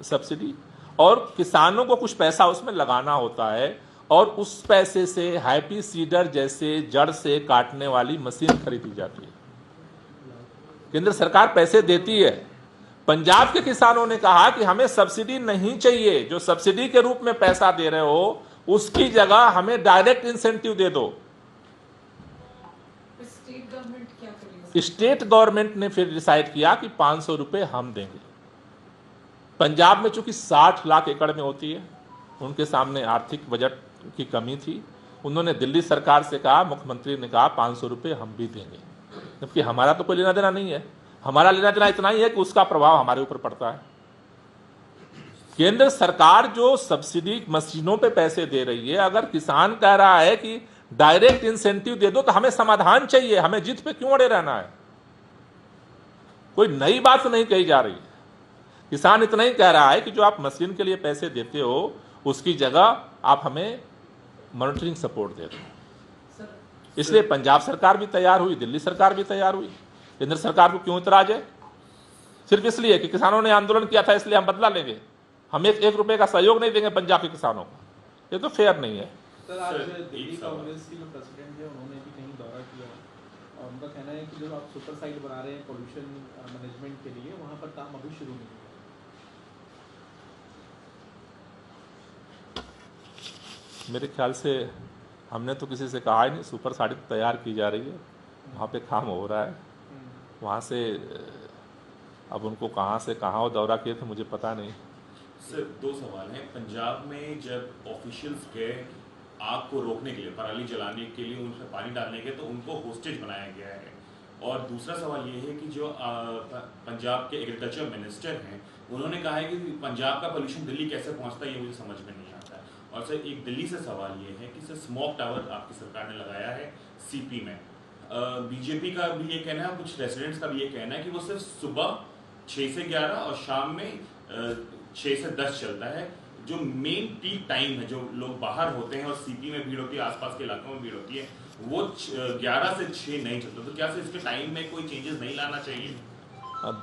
सब्सिडी, और किसानों को कुछ पैसा उसमें लगाना होता है और उस पैसे से हैप्पी सीडर जैसे जड़ से काटने वाली मशीन खरीदी जाती है। केंद्र सरकार पैसे देती है। पंजाब के किसानों ने कहा कि हमें सब्सिडी नहीं चाहिए, जो सब्सिडी के रूप में पैसा दे रहे हो उसकी जगह हमें डायरेक्ट इंसेंटिव दे दो। स्टेट गवर्नमेंट क्या करेगी? स्टेट गवर्नमेंट ने फिर डिसाइड किया कि 500 रुपए हम देंगे। पंजाब में चूंकि 60 लाख एकड़ में होती है, उनके सामने आर्थिक बजट की कमी थी। उन्होंने दिल्ली सरकार से कहा, मुख्यमंत्री ने कहा 500 रुपए हम भी देंगे, जबकि हमारा तो कोई लेना देना नहीं है। हमारा लेना देना इतना ही है कि उसका प्रभाव हमारे ऊपर पड़ता है। केंद्र सरकार जो सब्सिडी मशीनों पे पैसे दे रही है, अगर किसान कह रहा है कि डायरेक्ट इंसेंटिव दे दो तो हमें समाधान चाहिए, हमें जिद पे क्यों अड़े रहना है? कोई नई बात नहीं कही जा रही है। किसान इतना ही कह रहा है कि जो आप मशीन के लिए पैसे देते हो उसकी जगह आप हमें मॉनिटरिंग सपोर्ट दे दो। इसलिए पंजाब सरकार भी तैयार हुई, दिल्ली सरकार भी तैयार हुई। केंद्र सरकार को क्यों इतराज है? सिर्फ इसलिए कि किसानों ने आंदोलन किया था इसलिए हम बदला लेंगे, हम एक रुपए का सहयोग नहीं देंगे पंजाब के किसानों को। ये तो फेयर नहीं है। सर आज दिल्ली कांग्रेस के जो प्रेसिडेंट है उन्होंने भी कहीं दौरा किया और उनका कहना है कि जो आप सुपर साइट बना रहे हैं पोल्यूशन मैनेजमेंट के लिए, वहां पर काम अभी शुरू नहीं हुआ। मेरे ख्याल से हमने तो किसी से कहा ही नहीं, सुपर साइट तैयार की जा रही है, वहाँ पे काम हो रहा है। वहाँ से अब उनको कहाँ से कहाँ वो दौरा किए थे मुझे पता नहीं। सर 2 सवाल हैं। पंजाब में जब ऑफिशियल्स गए आग को रोकने के लिए, पराली जलाने के लिए, उनमें पानी डालने के, तो उनको होस्टेज बनाया गया है। और दूसरा सवाल ये है कि जो पंजाब के एग्रीकल्चर मिनिस्टर हैं उन्होंने कहा है कि पंजाब का पोल्यूशन दिल्ली कैसे पहुंचता है ये मुझे समझ में नहीं आता है। और सर एक दिल्ली से सवाल ये है कि सर स्मोक टावर आपकी सरकार ने लगाया है सीपी में, बीजेपी का भी ये कहना है, कुछ रेसिडेंट्स का भी ये कहना है कि वो सिर्फ सुबह 6 से 11 और शाम में 6 से 10 चलता है, जो मेन पीक टाइम है, जो लोग बाहर होते हैं और सीपी में भीड़ होती है, आसपास के इलाकों में भीड़ होती है, वो 11 से 6 नहीं चलता। तो क्या सर इसके टाइम में कोई चेंजेस नहीं लाना चाहिए?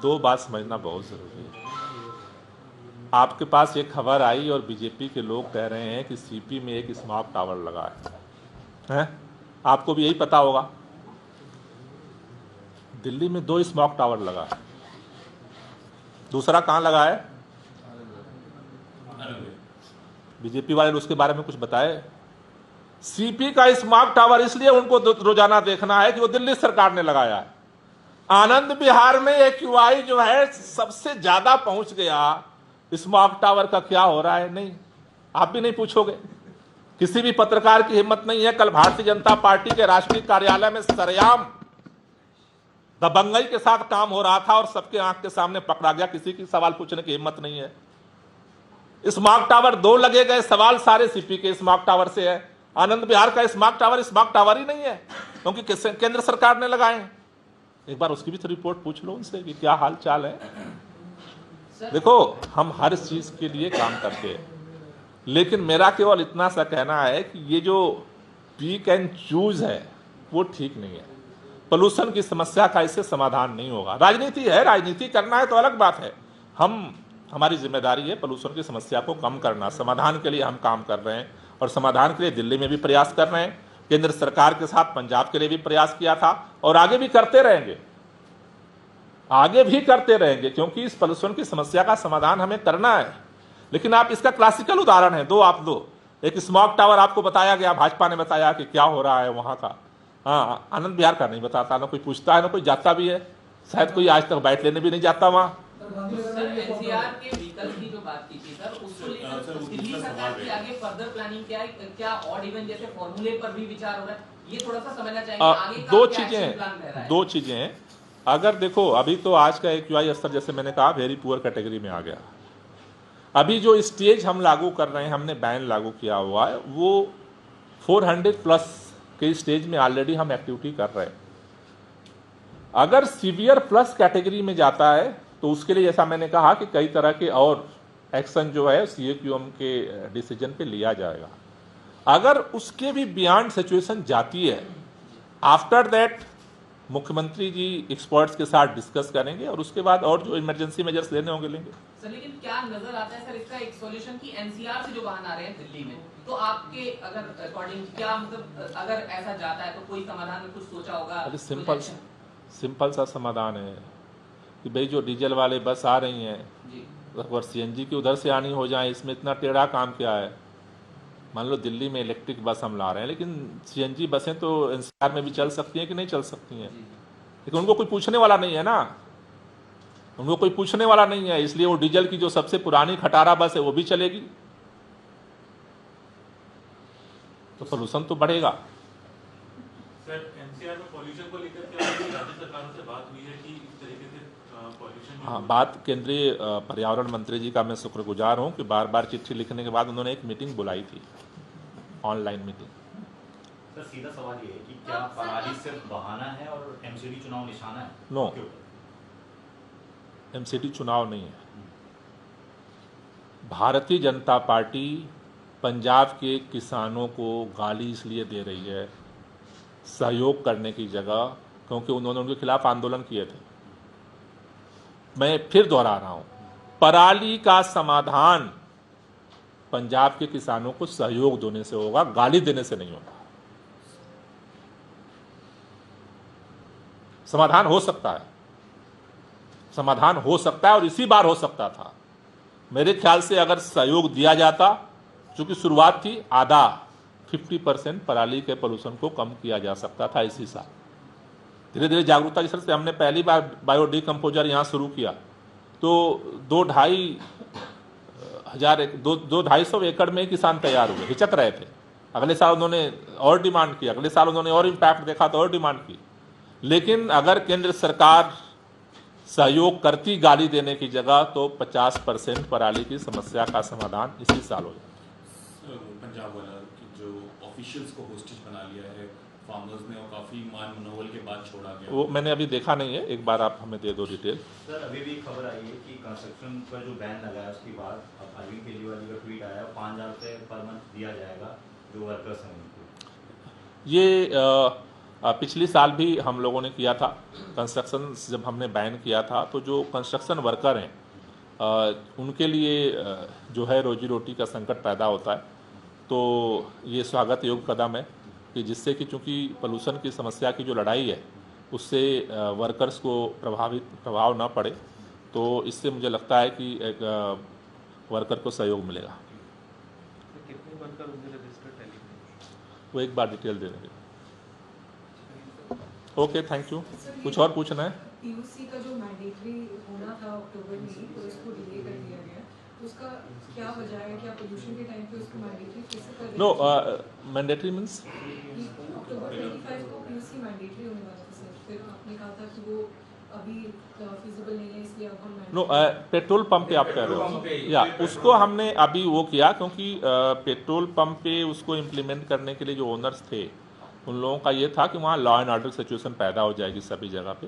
2 बात समझना बहुत जरूरी है। आपके पास एक खबर आई और बीजेपी के लोग कह रहे हैं कि सीपी में एक स्मॉग टावर लगा है? आपको भी यही पता होगा। दिल्ली में 2 स्मॉग टावर लगा है, दूसरा कहाँ लगा है? बीजेपी वाले उसके बारे में कुछ बताए? सीपी का स्मॉग टावर इसलिए उनको रोजाना देखना है कि वो दिल्ली सरकार ने लगाया है। आनंद विहार में एक्यूआई जो है सबसे ज्यादा पहुंच गया, स्मॉग टावर का क्या हो रहा है नहीं, आप भी नहीं पूछोगे। किसी भी पत्रकार की हिम्मत नहीं है। कल भारतीय जनता पार्टी के राष्ट्रीय कार्यालय में सरेआम दबंगई के साथ काम हो रहा था और सबके आंख के सामने पकड़ा गया। किसी की सवाल पूछने की हिम्मत नहीं है। स्मार्ट टावर 2 लगे गए, सवाल सारे सीपी के स्मार्ट टावर से है। आनंद विहार का स्मार्ट टावर ही नहीं है, क्योंकि केंद्र सरकार ने लगाए। एक बार उसकी भी तो रिपोर्ट पूछ लो उनसे कि क्या हाल चाल है। देखो, हम हर चीज के लिए काम करते हैं, लेकिन मेरा केवल इतना सा कहना है कि ये जो पिक एंड चूज है वो ठीक नहीं है। पोल्यूशन की समस्या का इससे समाधान नहीं होगा। राजनीति है, राजनीति करना है तो अलग बात है। हमारी जिम्मेदारी है पोल्यूशन की समस्या को कम करना। समाधान के लिए हम काम कर रहे हैं और समाधान के लिए दिल्ली में भी प्रयास कर रहे हैं। केंद्र सरकार के साथ पंजाब के लिए भी प्रयास किया था और आगे भी करते रहेंगे, क्योंकि इस पोल्यूशन की समस्या का समाधान हमें करना है। लेकिन आप इसका क्लासिकल उदाहरण है दो। एक स्मॉग टावर आपको बताया गया, भाजपा ने बताया कि क्या हो रहा है वहां का। हाँ, आनंद विहार का नहीं बताता, ना कोई पूछता है ना कोई जाता भी है। शायद कोई आज तक बैठ लेने भी नहीं जाता वहां। सर, एनसीआर के विकल्प की जो बात की थी सर, उसको लेकर दिल्ली सरकार की आगे फर्दर प्लानिंग क्या है? क्या ऑड इवन जैसे फॉर्मूले पर भी विचार हो रहा है? ये थोड़ा सा समझना चाहेंगे आगे का क्या एक्शन प्लान रह रहा है? दो चीजें हैं। अगर देखो, अभी तो आज का एक्यूआई स्तर जैसे मैंने कहा वेरी पुअर कैटेगरी में आ गया। अभी जो स्टेज हम लागू कर रहे हैं, हमने बैन लागू किया हुआ है, वो 400 प्लस के स्टेज में ऑलरेडी हम एक्टिविटी कर रहे हैं। अगर सीवियर प्लस कैटेगरी में जाता है तो उसके लिए जैसा मैंने कहा कि कई तरह के और एक्शन जो है CAQM के डिसीजन पे लिया जाएगा। अगर उसके भी बियॉन्ड सिचुएशन जाती है, आफ्टर दैट मुख्यमंत्री जी एक्सपर्ट्स के साथ डिस्कस करेंगे और उसके बाद और जो इमरजेंसी मेजर्स लेने होंगे लेंगे। सर, लेकिन क्या नजर आता है सर इसका एक सॉल्यूशन की एनसीआर से जो वाहन आ रहे हैं दिल्ली में, तो आपके अगर अकॉर्डिंग क्या मतलब अगर ऐसा जाता है तो कोई समाधान में कुछ सोचा होगा? अरे सिंपल सा समाधान है कि भाई जो डीजल वाले बस आ रही हैं जी, अगर CNG की उधर से आनी हो जाए, इसमें इतना टेढ़ा काम क्या है। मान लो दिल्ली में इलेक्ट्रिक बस हम ला रहे हैं, लेकिन CNG बसें तो NCR में भी चल सकती हैं कि नहीं चल सकती हैं, लेकिन उनको कोई पूछने वाला नहीं है ना। उनको कोई पूछने वाला नहीं है, इसलिए वो डीजल की जो सबसे पुरानी खटारा बस है वो भी चलेगी, तो पोल्यूशन तो बढ़ेगा। सर, NCR में पॉल्यूशन को लेकर क्या राज्य सरकारों से बात हुई है कि इस तरीके से पॉल्यूशन? हाँ, बात केंद्रीय पर्यावरण मंत्री जी का मैं शुक्रगुजार हूँ कि बार बार चिट्ठी लिखने के बाद उन्होंने एक मीटिंग बुलाई थी, ऑनलाइन मीटिंग। सर, सीधा सवाल ये है कि क्या पराली सिर्फ बहाना है और MCD चुनाव निशाना है? नो, MCD चुनाव नहीं है। भारतीय जनता पार्टी पंजाब के किसानों को गाली इसलिए दे रही है सहयोग करने की जगह, क्योंकि उन्होंने उनके खिलाफ आंदोलन किए थे। मैं फिर दोहरा रहा हूं, पराली का समाधान पंजाब के किसानों को सहयोग देने से होगा, गाली देने से नहीं होगा। समाधान हो सकता है और इसी बार हो सकता था। मेरे ख्याल से अगर सहयोग दिया जाता, चूंकि शुरुआत थी, आधा 50% पराली के पोल्यूशन को कम किया जा सकता था इसी साल। धीरे धीरे जागरूकता की से हमने पहली बार बायो डिकम्पोजर यहाँ शुरू किया तो 2-250 एकड़ में किसान तैयार हुए, हिचक रहे थे। अगले साल उन्होंने और डिमांड की, अगले साल उन्होंने और इम्पैक्ट देखा तो और डिमांड की। लेकिन अगर केंद्र सरकार सहयोग करती गाली देने की जगह, तो 50% पराली की समस्या का समाधान इसी साल हो जाए। पंजाब वाला जो ऑफिशियल्स को होस्टेज बना लिया है फार्मर्स ने, और काफी मान मनोबल के बाद छोड़ा गया, वो मैंने अभी देखा नहीं है, एक बार आप हमें दे दो डिटेल। सर, अभी भी खबर आई है कि कंस्ट्रक्शन पर जो बैन लगा है उसके बाद अरविंद केजरीवाल जी का ट्वीट आया, 5,000 रुपये पर मंथ दिया जाएगा जो वर्कर्स हैं उनको। ये पिछली साल भी हम लोगों ने किया था कंस्ट्रक्शन, जब हमने बैन किया था तो जो कंस्ट्रक्शन वर्कर हैं उनके लिए जो है रोजी रोटी का संकट पैदा होता है। तो ये स्वागत योग्य कदम है कि जिससे कि चूँकि पोल्यूशन की समस्या की जो लड़ाई है उससे वर्कर्स को प्रभाव ना पड़े, तो इससे मुझे लगता है कि एक वर्कर को सहयोग मिलेगा। कितने वर्कर होंगे रजिस्टर्ड टैली में? वो एक बार डिटेल दे देंगे। Okay, thank you. कुछ और पूछना है? PUC का जो मैंडेटरी होना था अक्टूबर में, तो इसको डिले कर दिया गया। तो उसका क्या वजह है? क्या पोल्यूशन के टाइम पे उसको मैंडेटरी कैसे कर रहे हैं? नो, मैंडेटरी मीन्स अक्टूबर 25 को पीयूसी मैंडेटरी होने वाला था सर, फिर आपने कहा था कि वो अभी फिजिबल नहीं है, इसलिए अब हम नो, पेट्रोल पंप पे आप कह रहे हो या उसको हमने अभी वो किया, क्योंकि पेट्रोल पंप पे उसको इम्प्लीमेंट करने के लिए जो ओनर्स थे उन लोगों का ये था कि वहाँ लॉ एंड ऑर्डर सिचुएशन पैदा हो जाएगी सभी जगह पे,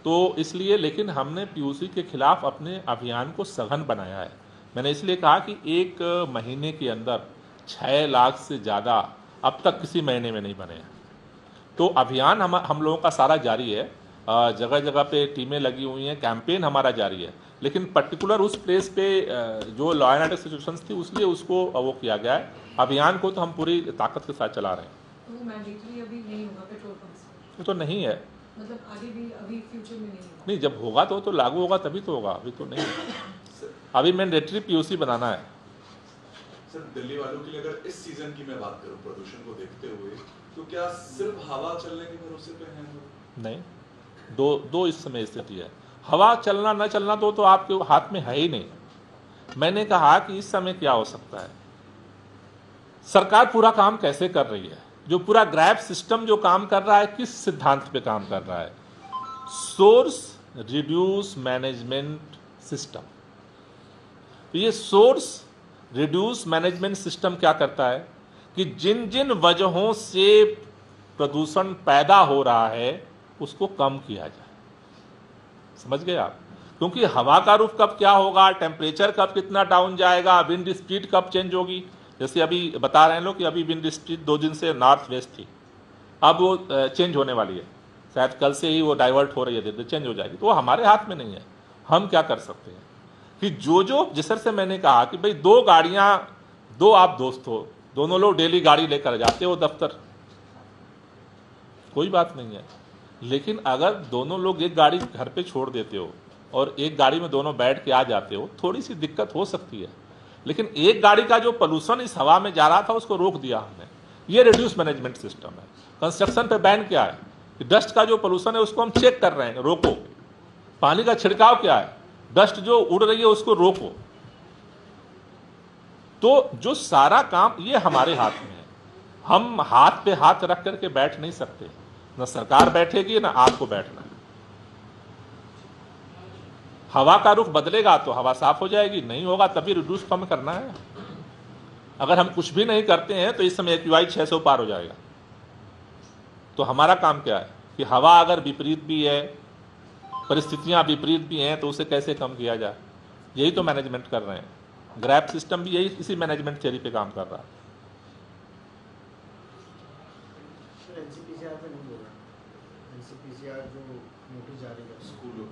तो इसलिए। लेकिन हमने पीयूसी के खिलाफ अपने अभियान को सघन बनाया है। मैंने इसलिए कहा कि एक महीने के अंदर 6 लाख से ज़्यादा अब तक किसी महीने में नहीं बने हैं। तो अभियान हम लोगों का सारा जारी है, जगह जगह पे टीमें लगी हुई हैं, कैंपेन हमारा जारी है। लेकिन पर्टिकुलर उस प्लेस पे जो लॉ एंड ऑर्डर सिचुएशंस थी उसलिए उसको वो किया गया है। अभियान को तो हम पूरी ताकत के साथ चला रहे हैं। तो वो मैंडेटरी अभी नहीं होगा पेट्रोल पंप्स पे? वो तो नहीं है, मतलब आगे भी अभी फ्यूचर में नहीं होगा? नहीं, जब होगा तो लागू होगा तभी तो होगा, अभी तो नहीं है। अभी मैंडेटरी पीयूसी बनाना है। सर, दिल्ली वालों के लिए अगर इस सीजन की मैं बात करूं प्रदूषण को देखते हुए, तो क्या सिर्फ हवा चलने के भरोसे पे हैं? नहीं, दो इस समय स्थिति है। हवा चलना न चलना तो आपके हाथ में है ही नहीं। मैंने कहा कि इस समय क्या हो सकता है, सरकार पूरा काम कैसे कर रही है, जो पूरा ग्रैब सिस्टम जो काम कर रहा है किस सिद्धांत पे काम कर रहा है, सोर्स रिड्यूस मैनेजमेंट सिस्टम। तो ये सोर्स रिड्यूस मैनेजमेंट सिस्टम क्या करता है कि जिन जिन वजहों से प्रदूषण पैदा हो रहा है उसको कम किया जाए। समझ गए आप? क्योंकि हवा का रुख कब क्या होगा, टेम्परेचर कब कितना डाउन जाएगा, विंड स्पीड कब चेंज होगी। जैसे अभी बता रहे हैं लोग कि अभी विंड स्पीड 2 दिन से नॉर्थ वेस्ट थी, अब वो चेंज होने वाली है, शायद कल से ही वो डाइवर्ट हो रही है, धीरे चेंज हो जाएगी। तो वो हमारे हाथ में नहीं है। हम क्या कर सकते हैं कि जो जिस तरह से मैंने कहा कि भाई 2 गाड़ियां, 2 आप दोस्त हो, दोनों लोग डेली गाड़ी लेकर जाते हो दफ्तर, कोई बात नहीं है। लेकिन अगर दोनों लोग एक गाड़ी घर पे छोड़ देते हो और एक गाड़ी में दोनों बैठ के आ जाते हो, थोड़ी सी दिक्कत हो सकती है। लेकिन एक गाड़ी का जो पोल्यूशन इस हवा में जा रहा था उसको रोक दिया हमने। ये रिड्यूस मैनेजमेंट सिस्टम है। कंस्ट्रक्शन पे बैन क्या है कि डस्ट का जो पोल्यूशन है उसको हम चेक कर रहे हैं, रोको। पानी का छिड़काव क्या है, डस्ट जो उड़ रही है उसको रोको। तो जो सारा काम ये हमारे हाथ में है। हम हाथ पे हाथ रख करके बैठ नहीं सकते, न सरकार बैठेगी ना आपको बैठना है। हवा का रुख बदलेगा तो हवा साफ हो जाएगी, नहीं होगा तभी रिड्यूस कम करना है। अगर हम कुछ भी नहीं करते हैं तो इस समय AQI 600 पार हो जाएगा। तो हमारा काम क्या है कि हवा अगर विपरीत भी है, परिस्थितियां विपरीत भी हैं, तो उसे कैसे कम किया जाए, यही तो मैनेजमेंट कर रहे हैं। ग्रैब सिस्टम भी यही इसी मैनेजमेंट थियरी पे काम कर रहा है। एनसीपीसीआर पे नहीं बोल रहा, एनसीपीसीआर जो नोटिस जारी है स्कूल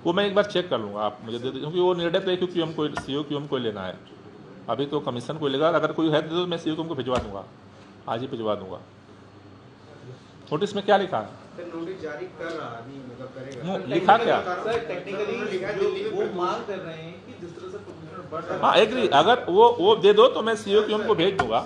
वो मैं एक बार चेक कर लूँगा, आप मुझे दे दीजिए, क्योंकि वो निर्णय पे क्योंकि हमको COQM को लेना है, अभी तो कमीशन को लेगा। अगर कोई है तो मैं COQM को भिजवा दूंगा, आज ही भिजवा दूंगा। नोटिस में क्या लिखा है? नोटिस जारी कर रहा है, मतलब करेगा। लिखा क्या? सर टेक्निकली वो मांग कर रहे हैं कि जिस तरह से प्रदूषण बढ़ रहा है। हाँ एग्री, अगर वो दे दो तो मैं COQM को भेज दूंगा।